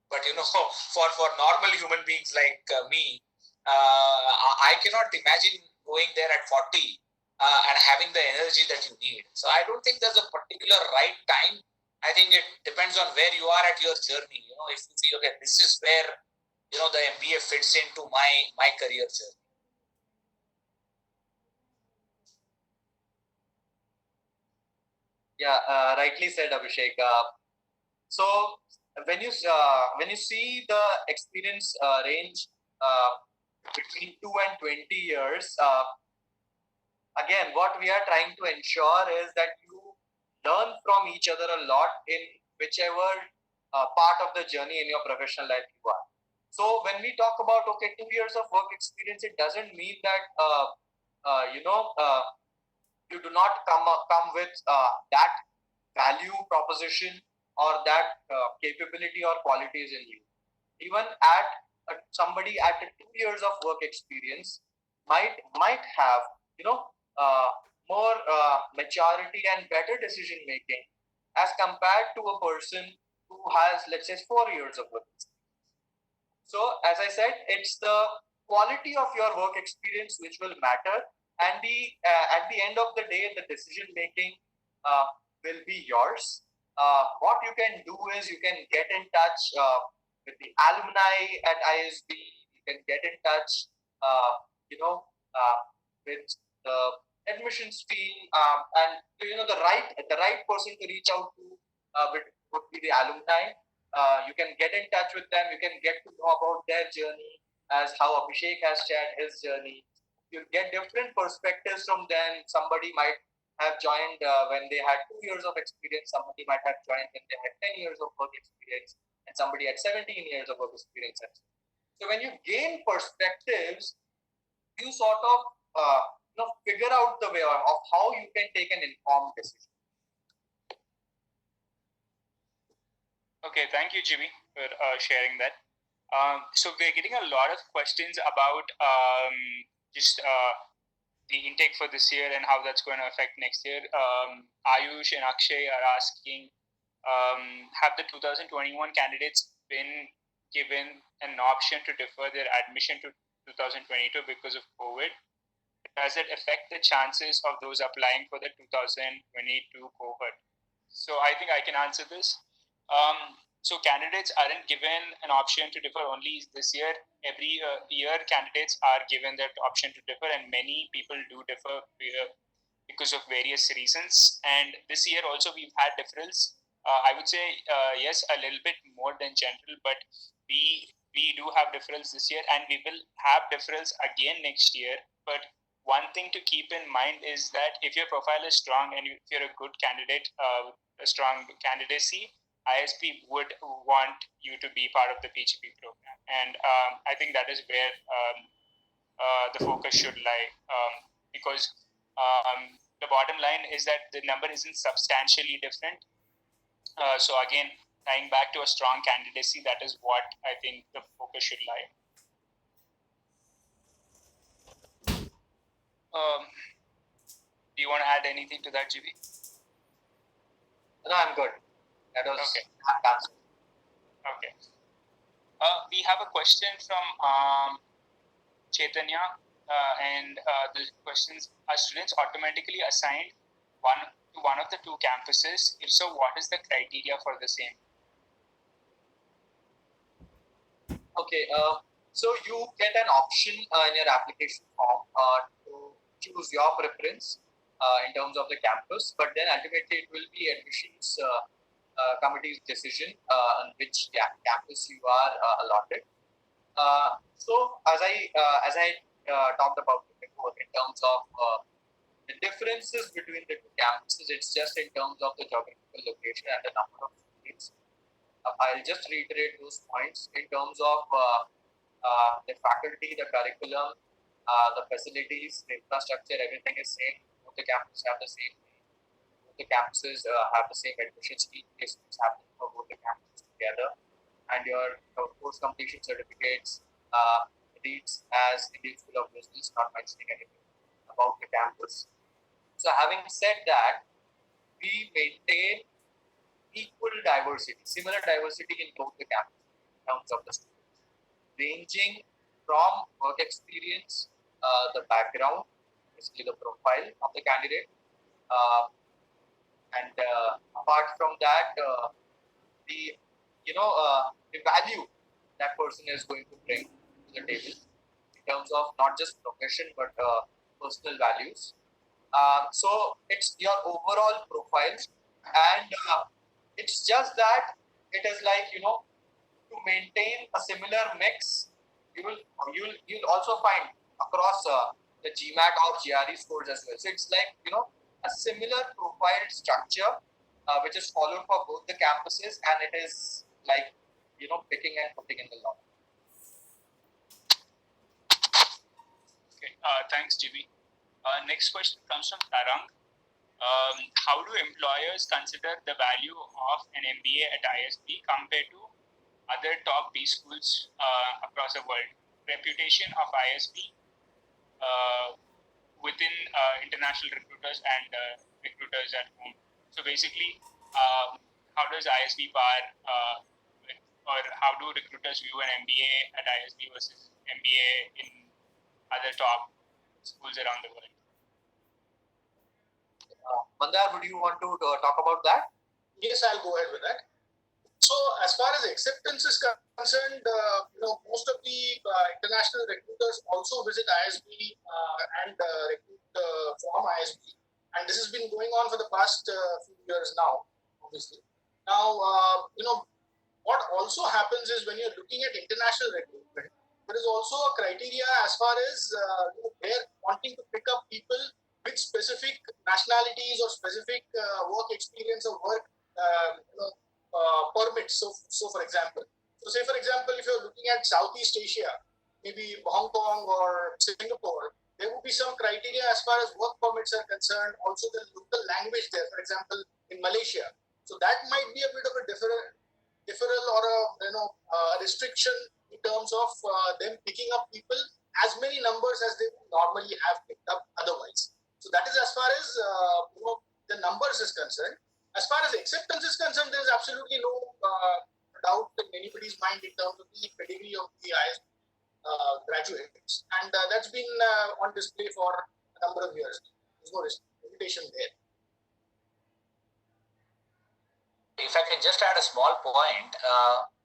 But for normal human beings like me, I cannot imagine going there at 40 and having the energy that you need. So I don't think there's a particular right time. I think it depends on where you are at your journey. If you feel, okay, this is where the MBA fits into my career journey. Yeah, rightly said, Abhishek. So when you see the experience range between 2 and 20 years, again, what we are trying to ensure is that you learn from each other a lot in whichever part of the journey in your professional life you are. So when we talk about 2 years of work experience, it doesn't mean that you do not come with that value proposition or that capability or qualities in you. Even at somebody at 2 years of work experience might have more maturity and better decision making as compared to a person who has, let's say, 4 years of work experience. So as I said, it's the quality of your work experience which will matter, and at the end of the day, the decision making will be yours. What you can do is you can get in touch with the alumni at ISB. You can get in touch, with the admissions team, and the right person to reach out to would be the alumni. You can get in touch with them. You can get to know about their journey, as how Abhishek has shared his journey. You get different perspectives from them. Somebody might have joined when they had 2 years of experience. Somebody might have joined when they had 10 years of work experience, and somebody had 17 years of work experience. So when you gain perspectives, you sort of figure out the way of how you can take an informed decision. Okay, thank you, Jimmy, for sharing that. So we're getting a lot of questions about just the intake for this year and how that's going to affect next year. Ayush and Akshay are asking, have the 2021 candidates been given an option to defer their admission to 2022 because of COVID? Does it affect the chances of those applying for the 2022 cohort? So I think I can answer this. So candidates aren't given an option to defer only this year. Every year, candidates are given that option to defer, and many people do defer because of various reasons. And this year also we've had deferrals. I would say yes, a little bit more than general, but we do have deferrals this year, and we will have deferrals again next year. But one thing to keep in mind is that if your profile is strong and if you're a good candidate, a strong candidacy, ISB would want you to be part of the PGP program. And I think that is where the focus should lie, because the bottom line is that the number isn't substantially different. So again, tying back to a strong candidacy, that is what I think the focus should lie. Do you want to add anything to that, GB? No, I'm good. That was okay. Answer. Okay. We have a question from Chaitanya, and the questions: are students automatically assigned to one of the two campuses? If so, what is the criteria for the same? Okay. So you get an option in your application form to choose your preference in terms of the campus, but then ultimately it will be admissions committee's decision on which campus you are allotted. So as I talked about before, in terms of the differences between the two campuses, it's just in terms of the geographical location and the number of students. I'll just reiterate those points in terms of the faculty, the curriculum, the facilities, the infrastructure, everything is same. Both the campuses have the same thing. Both the campuses have the same admissions. Each placements happen for both the campuses together. And your course completion certificates reads as Indian School of Business, not mentioning anything about the campus. So having said that, we maintain equal diversity, similar diversity in both the campuses in terms of the students, ranging from work experience, the background, basically the profile of the candidate, and apart from that, the value that person is going to bring to the table in terms of not just profession but personal values. So it's your overall profile, and it's just that it is like, to maintain a similar mix, you'll also find across the GMAT or GRE scores as well. So it's like, a similar profile structure which is followed for both the campuses, and it is like, picking and putting in the law. Okay, thanks, GB. Next question comes from Tarang. How do employers consider the value of an MBA at ISB compared to other top B schools across the world? Reputation of ISB within international recruiters and recruiters at home. So basically, how does ISB bar or how do recruiters view an MBA at ISB versus MBA in other top schools around the world? Mandar, would you want to talk about that? Yes, I'll go ahead with that. So as far as acceptance is concerned, most of the international recruiters also visit ISB and recruit from ISB. And this has been going on for the past few years now, obviously. Now, what also happens is when you're looking at international recruitment, there is also a criteria as far as they're wanting to pick up people with specific nationalities or specific work experience or work permits. So for example, if you're looking at Southeast Asia, maybe Hong Kong or Singapore, there would be some criteria as far as work permits are concerned. Also, the local language there. For example, in Malaysia, so that might be a bit of a deferral or a restriction in terms of them picking up people as many numbers as they would normally have picked up otherwise. So that is as far as the numbers is concerned. As far as acceptance is concerned, there is absolutely no doubt in anybody's mind in terms of the pedigree of the ISB graduates, and that's been on display for a number of years. There's no limitation there. If I can just add a small point,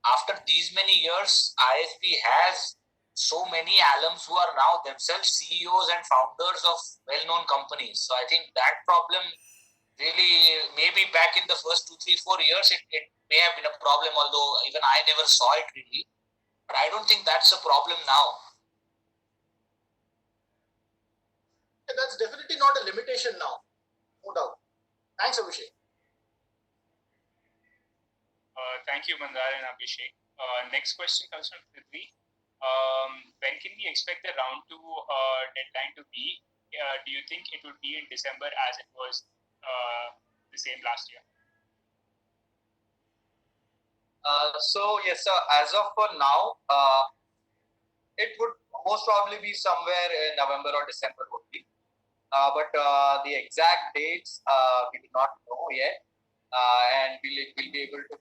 after these many years, ISB has so many alums who are now themselves CEOs and founders of well-known companies. So I think that problem really, maybe back in the first 2, 3, 4 years, it may have been a problem, although even I never saw it really. But I don't think that's a problem now. Yeah, that's definitely not a limitation now, no doubt. Thanks, Abhishek. Thank you, Mandar and Abhishek. Next question comes from Prithvi. When can we expect the round 2 deadline to be? Do you think it would be in December as it was the same last year? So yes, sir. As of for now, it would most probably be somewhere in November or December only. But the exact dates we do not know yet, and we'll be able to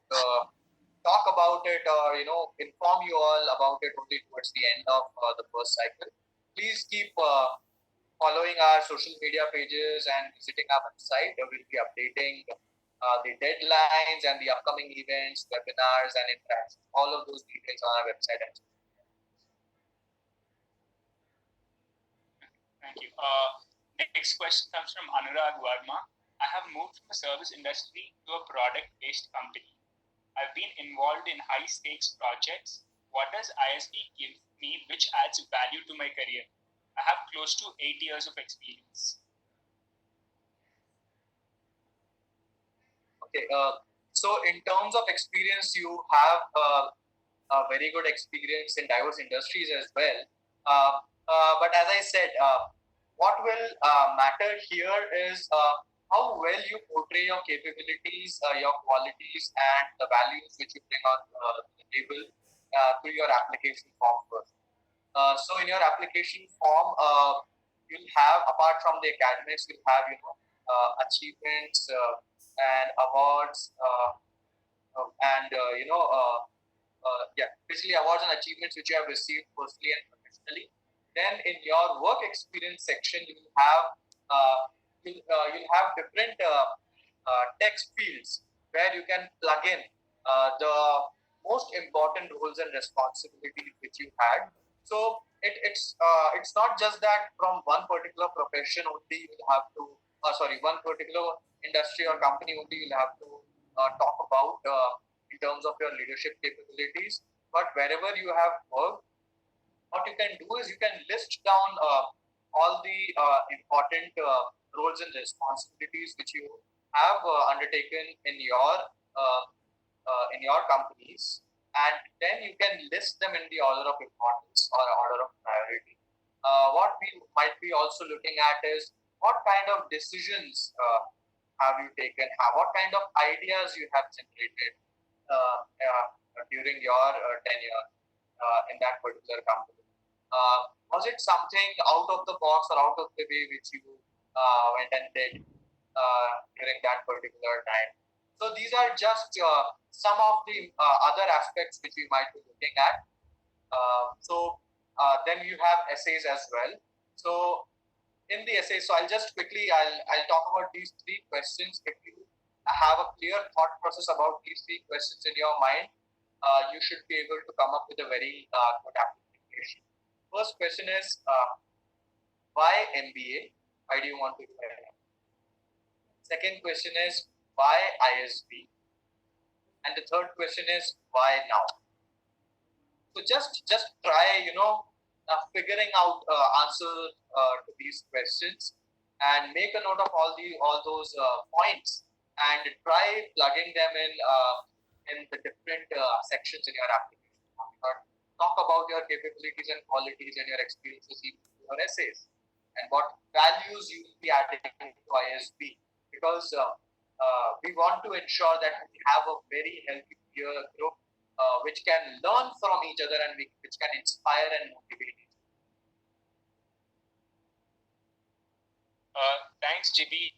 talk about it or inform you all about it only towards the end of the first cycle. Please keep following our social media pages and visiting our website. We'll be updating the deadlines and the upcoming events, webinars, and interactions. All of those details on our website. Thank you. Next question comes from Anurag Verma. I have moved from a service industry to a product-based company. I've been involved in high-stakes projects. What does ISB give me which adds value to my career? I have close to 8 years of experience. Okay. So in terms of experience, you have a very good experience in diverse industries as well. But as I said, what will matter here is how well you portray your capabilities, your qualities, and the values which you bring on the table through your application form first. So in your application form, you'll have, apart from the academics, you'll have achievements and awards and basically awards and achievements which you have received personally and professionally. Then in your work experience section, you'll have different text fields where you can plug in the most important roles and responsibilities which you had. So it's not just that from one particular profession only you'll have to one particular industry or company only you'll have to talk about in terms of your leadership capabilities, but wherever you have worked, what you can do is you can list down all the important roles and responsibilities which you have undertaken in your companies, and then you can list them in the order of importance or order of priority. What we might be also looking at is what kind of decisions have you taken, what kind of ideas you have generated during your tenure in that particular company. Was it something out of the box or out of the way which you went and did during that particular time? So these are just some of the other aspects which we might be looking at. Then you have essays as well. So in the essay, so I'll just quickly I'll talk about these 3 questions. If you have a clear thought process about these 3 questions in your mind, you should be able to come up with a very good application. First question is why MBA? Why do you want to do MBA? Second question is why ISB? And the third question is, why now? So just try, figuring out answer to these questions, and make a note of all those points, and try plugging them in the different sections in your application. Talk about your capabilities and qualities and your experiences in your essays, and what values you will be adding to ISB, because we want to ensure that we have a very healthy peer group which can learn from each other and which can inspire and motivate each other. Thanks, GB.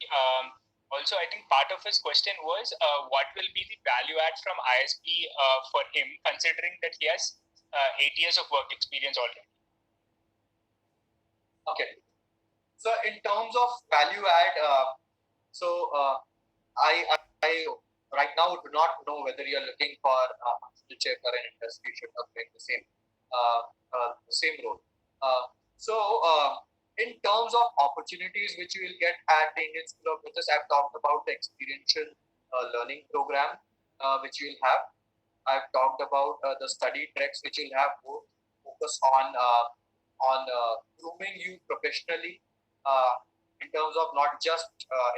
Also, I think part of his question was what will be the value add from ISB for him, considering that he has 8 years of work experience already. Okay. So in terms of value add, I right now do not know whether you're looking for a check or an industry should have playing the same role. In terms of opportunities which you will get at the Indian School of Business, I've talked about the experiential learning program which you will have. I've talked about the study tracks which you'll have, both focus on grooming you professionally in terms of not just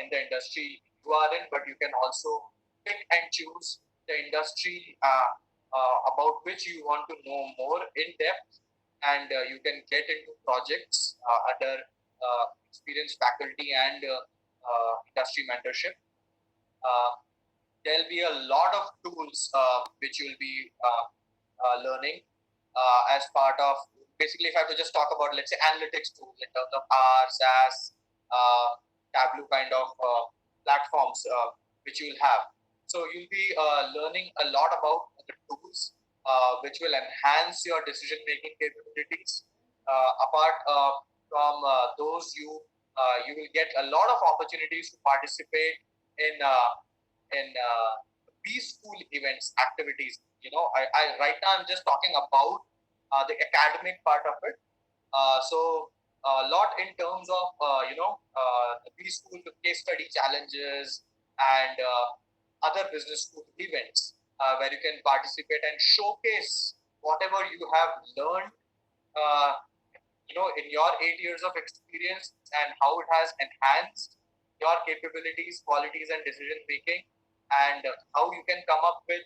in the industry you are in, but you can also pick and choose the industry about which you want to know more in depth, and you can get into projects under experienced faculty and industry mentorship. There'll be a lot of tools which you'll be learning as part of, basically, if I have to just talk about, let's say, analytics tools in terms of R, SAS, Tableau kind of platforms which you will have. So you'll be learning a lot about the tools which will enhance your decision-making capabilities. Apart from those, you will get a lot of opportunities to participate in B-school events, activities. I right now I'm just talking about the academic part of it. So a lot in terms of the B-school case study challenges and other business school events where you can participate and showcase whatever you have learned in your 8 years of experience, and how it has enhanced your capabilities, qualities, and decision making, and how you can come up with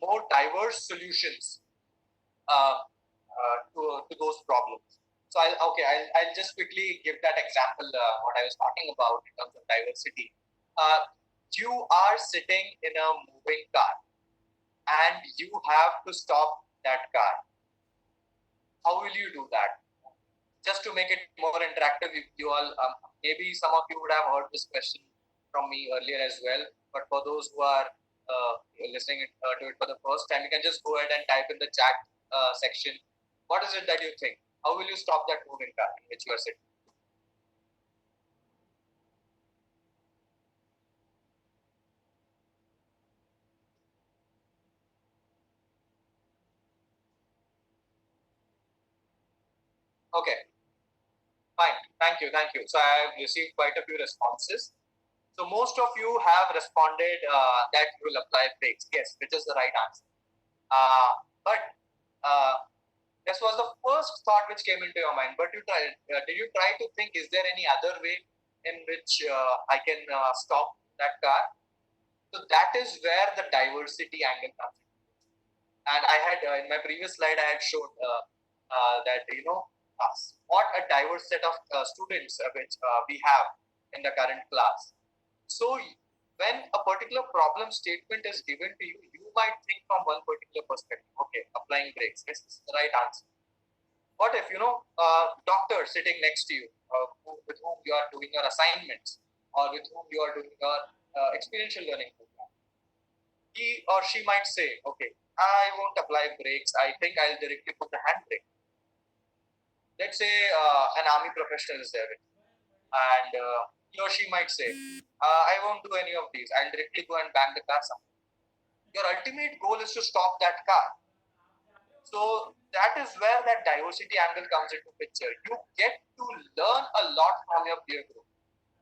more diverse solutions to those problems. So I'll just quickly give that example what I was talking about in terms of diversity. You are sitting in a moving car and you have to stop that car. How will you do that? Just to make it more interactive, you all maybe some of you would have heard this question from me earlier as well, but for those who are listening to it for the first time, you can just go ahead and type in the chat section, what is it that you think? How will you stop that moving car in which you are sitting? Okay, fine. Thank you. So I have received quite a few responses. So most of you have responded that you will apply brakes. Yes, which is the right answer. But this was the first thought which came into your mind. But did you try to think, is there any other way in which I can stop that car? So that is where the diversity angle comes in. And I had in my previous slide I had shown that what a diverse set of students which we have in the current class. So when a particular problem statement is given to you, you might think from one particular perspective. Okay, applying brakes. Yes, this is the right answer. What if doctor sitting next to you, with whom you are doing your assignments, or with whom you are doing your experiential learning program? He or she might say, okay, I won't apply brakes. I think I'll directly put the handbrake. Let's say an army professional is there, and he or she might say, I won't do any of these. I'll directly go and bang the car somewhere. Your ultimate goal is to stop that car. So that is where that diversity angle comes into picture. You get to learn a lot from your peer group.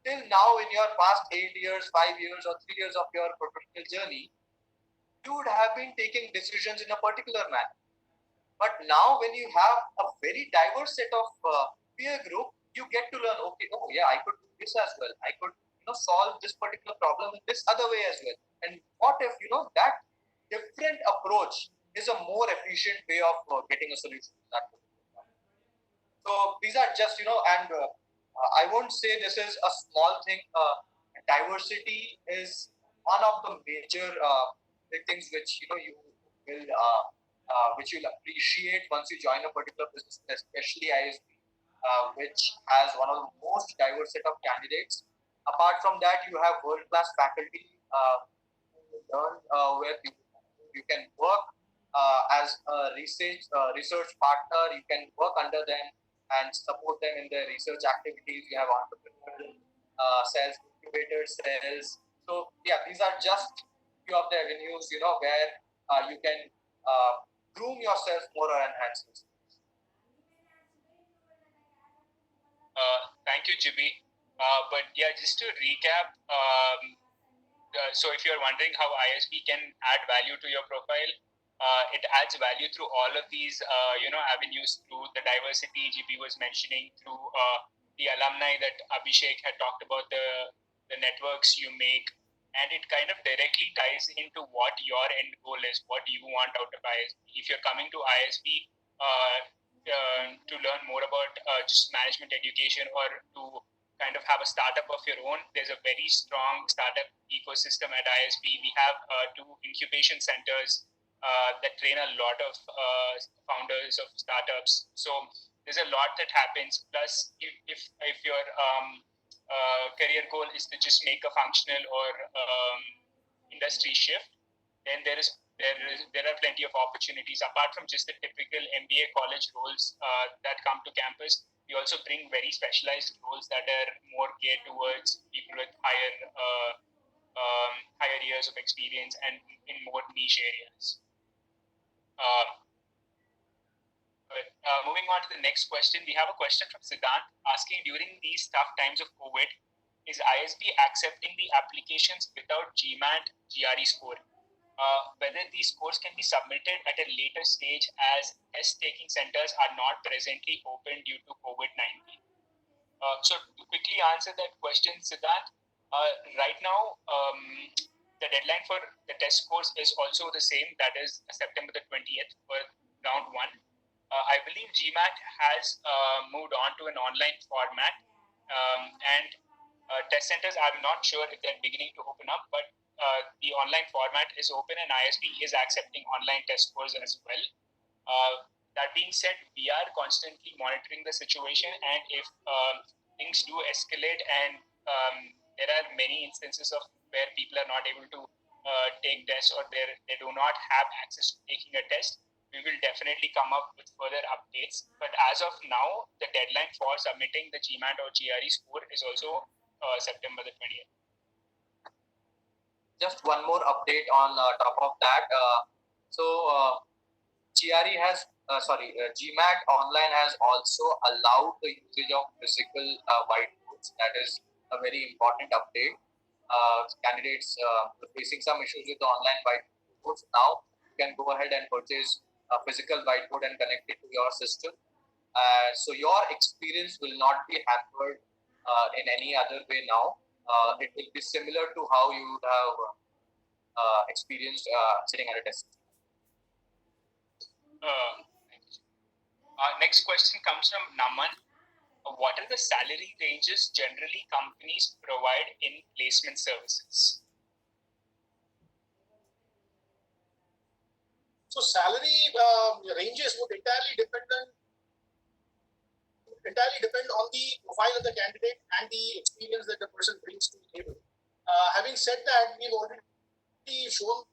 Till now, in your past 8 years, 5 years, or 3 years of your professional journey, you would have been taking decisions in a particular manner. But now when you have a very diverse set of peer group, you get to learn, okay, oh yeah, I could do this as well. I could solve this particular problem in this other way as well. And what if that different approach is a more efficient way of getting a solution to that particular problem. So these are just and I won't say this is a small thing. Diversity is one of the major things which you will which you'll appreciate once you join a particular business, especially ISB, which has one of the most diverse set of candidates. Apart from that, you have world-class faculty who learn where you can work as a research partner. You can work under them and support them in their research activities. You have entrepreneurial cells, incubator cells. So yeah, these are just few of the avenues where you can groom yourself more or enhance yourself. Thank you, Jibi. But yeah, just to recap, so if you're wondering how ISB can add value to your profile, it adds value through all of these, avenues, through the diversity GB was mentioning, through the alumni that Abhishek had talked about, the networks you make, and it kind of directly ties into what your end goal is, what you want out of ISB. If you're coming to ISB to learn more about just management education, or to kind of have a startup of your own, there's a very strong startup ecosystem at ISB. We have 2 incubation centers that train a lot of founders of startups. So there's a lot that happens. Plus, if your career goal is to just make a functional or industry shift, then there are plenty of opportunities apart from just the typical MBA college roles that come to campus. We also bring very specialized roles that are more geared towards people with higher years of experience and in more niche areas. Moving on to the next question, we have a question from Siddhant asking, during these tough times of COVID, is ISB accepting the applications without GMAT GRE score? Whether these scores can be submitted at a later stage, as test-taking centers are not presently open due to COVID-19. So to quickly answer that question, Siddhant, right now, the deadline for the test scores is also the same, that is September the 20th for round 1. I believe GMAT has moved on to an online format, and test centers, I'm not sure if they're beginning to open up, but the online format is open and ISB is accepting online test scores as well. That being said, we are constantly monitoring the situation, and if things do escalate and there are many instances of where people are not able to take tests, or they do not have access to taking a test, we will definitely come up with further updates. But as of now, the deadline for submitting the GMAT or GRE score is also September the 20th. Just one more update on top of that. GRE has, GMAT online has also allowed the usage of physical whiteboards. That is a very important update. Candidates facing some issues with the online whiteboards, now you can go ahead and purchase a physical whiteboard and connect it to your system. So your experience will not be hampered in any other way now. It will be similar to how you would have experienced sitting at a desk. Next question comes from Naman. What are the salary ranges generally companies provide in placement services? So salary ranges would entirely depend on the profile of the candidate and the experience that the person brings to the table. Having said that, we've already shown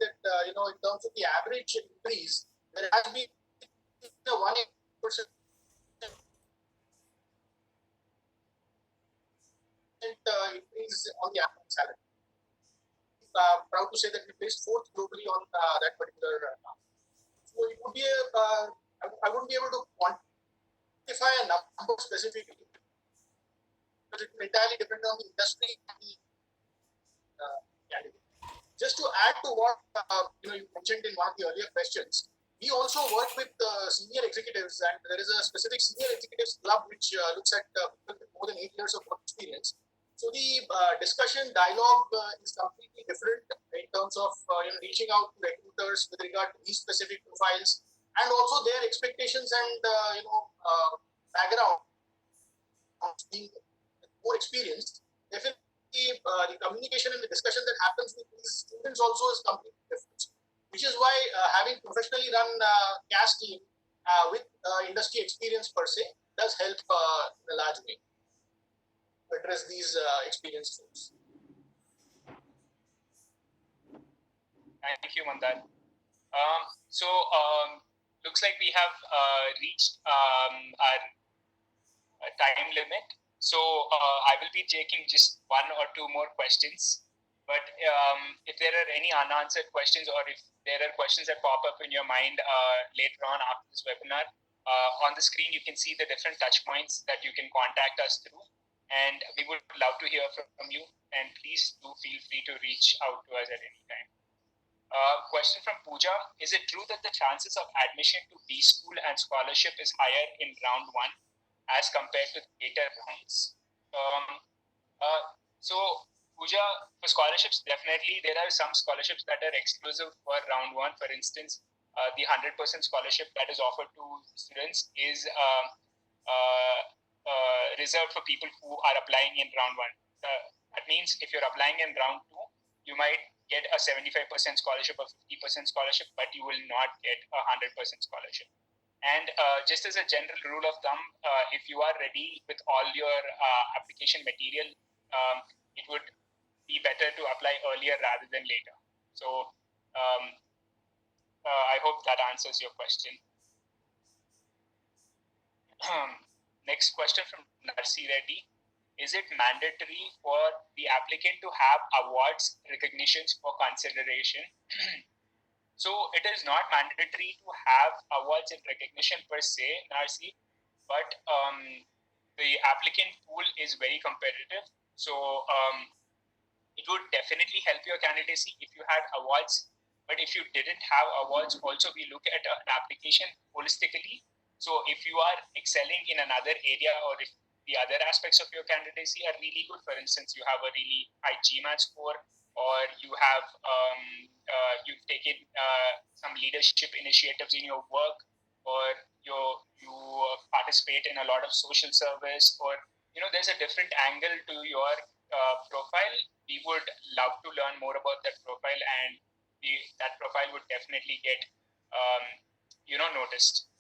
that in terms of the average increase, there has been a 1% increase on the average salary. Proud to say that we placed 4th globally on that particular. So it would be I wouldn't be able to quantify a number specifically, but it will entirely depend on the industry and the candidate. Just to add to what you mentioned in one of the earlier questions, we also work with senior executives, and there is a specific senior executives club which looks at people with more than 8 years of work experience. So the discussion dialogue is completely different in terms of reaching out to recruiters with regard to these specific profiles, and also their expectations and background being more experienced. Definitely, the communication and the discussion that happens with these students also is completely different. Which is why having professionally run CAS team with industry experience per se does help in a large way to address these experience folks. Thank you, Mandar. Looks like we have reached our time limit. So I will be taking just one or two more questions. But if there are any unanswered questions, or if there are questions that pop up in your mind later on after this webinar, on the screen you can see the different touch points that you can contact us through. And we would love to hear from you. And please do feel free to reach out to us at any time. Question from Pooja: is it true that the chances of admission to B school and scholarship is higher in round 1 as compared to later rounds? So Pooja, for scholarships, definitely there are some scholarships that are exclusive for round 1. For instance, the 100% scholarship that is offered to students is reserved for people who are applying in round 1. That means if you're applying in round 2, you might get a 75% scholarship or 50% scholarship, but you will not get a 100% scholarship. And just as a general rule of thumb, if you are ready with all your application material, it would be better to apply earlier rather than later. So I hope that answers your question. Next question from Narsi Reddy: is it mandatory for the applicant to have awards recognitions for consideration? So it is not mandatory to have awards and recognition per se, Narsi, but the applicant pool is very competitive. So it would definitely help your candidacy if you had awards. But if you didn't have awards, also we look at an application holistically. So if you are excelling in another area, or if the other aspects of your candidacy are really good, for instance, you have a really high GMAT score, or you have you've taken some leadership initiatives in your work, or you participate in a lot of social service, or there's a different angle to your profile. We would love to learn more about that profile, and that profile would definitely get noticed.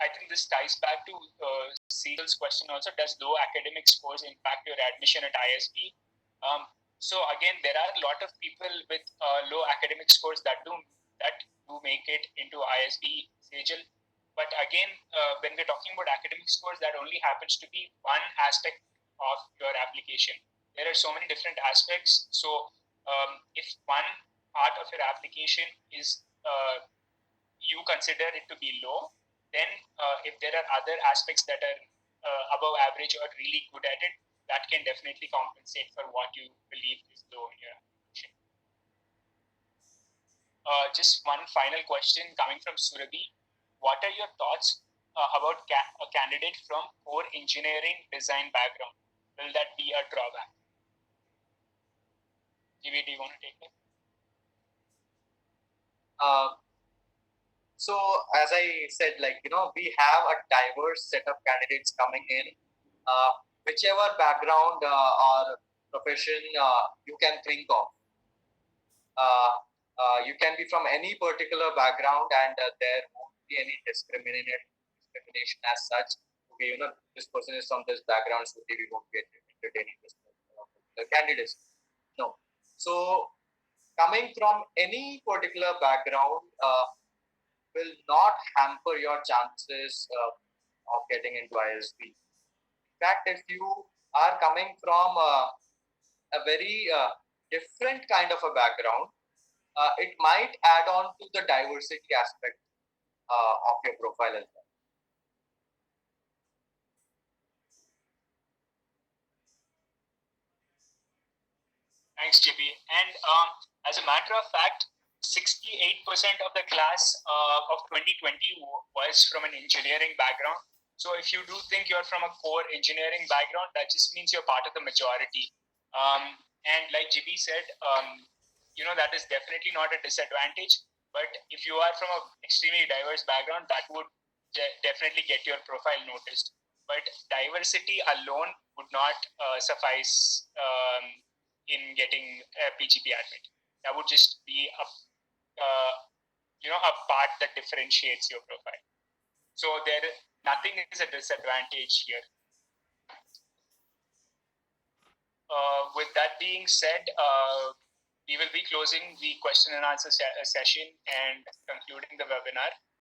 I think this ties back to Seal's question also. Does low academic scores impact your admission at ISB? So again, there are a lot of people with low academic scores that do make it into ISB, Sejal. But again, when we're talking about academic scores, that only happens to be one aspect of your application. There are so many different aspects. So if one part of your application is you consider it to be low, then if there are other aspects that are above average or really good at it, that can definitely compensate for what you believe is low in your application. Just one final question coming from Surabhi: what are your thoughts about a candidate from core engineering design background? Will that be a drawback? GB, do you want to take it? So as I said, we have a diverse set of candidates coming in, whichever background or profession you can think of. You can be from any particular background, and there won't be any discrimination as such. Okay, this person is from this background, so we won't get entertaining this particular candidates. No. So coming from any particular background will not hamper your chances of getting into ISB. In fact, if you are coming from a very different kind of a background, it might add on to the diversity aspect of your profile as well. Thanks, JP. And as a matter of fact, 68% of the class of 2020 was from an engineering background. So if you do think you're from a core engineering background, that just means you're part of the majority. And like JP said, that is definitely not a disadvantage. But if you are from an extremely diverse background, that would definitely get your profile noticed. But diversity alone would not suffice in getting a PGP admit. That would just be a part that differentiates your profile. So nothing is a disadvantage here. With that being said, we will be closing the question and answer session and concluding the webinar.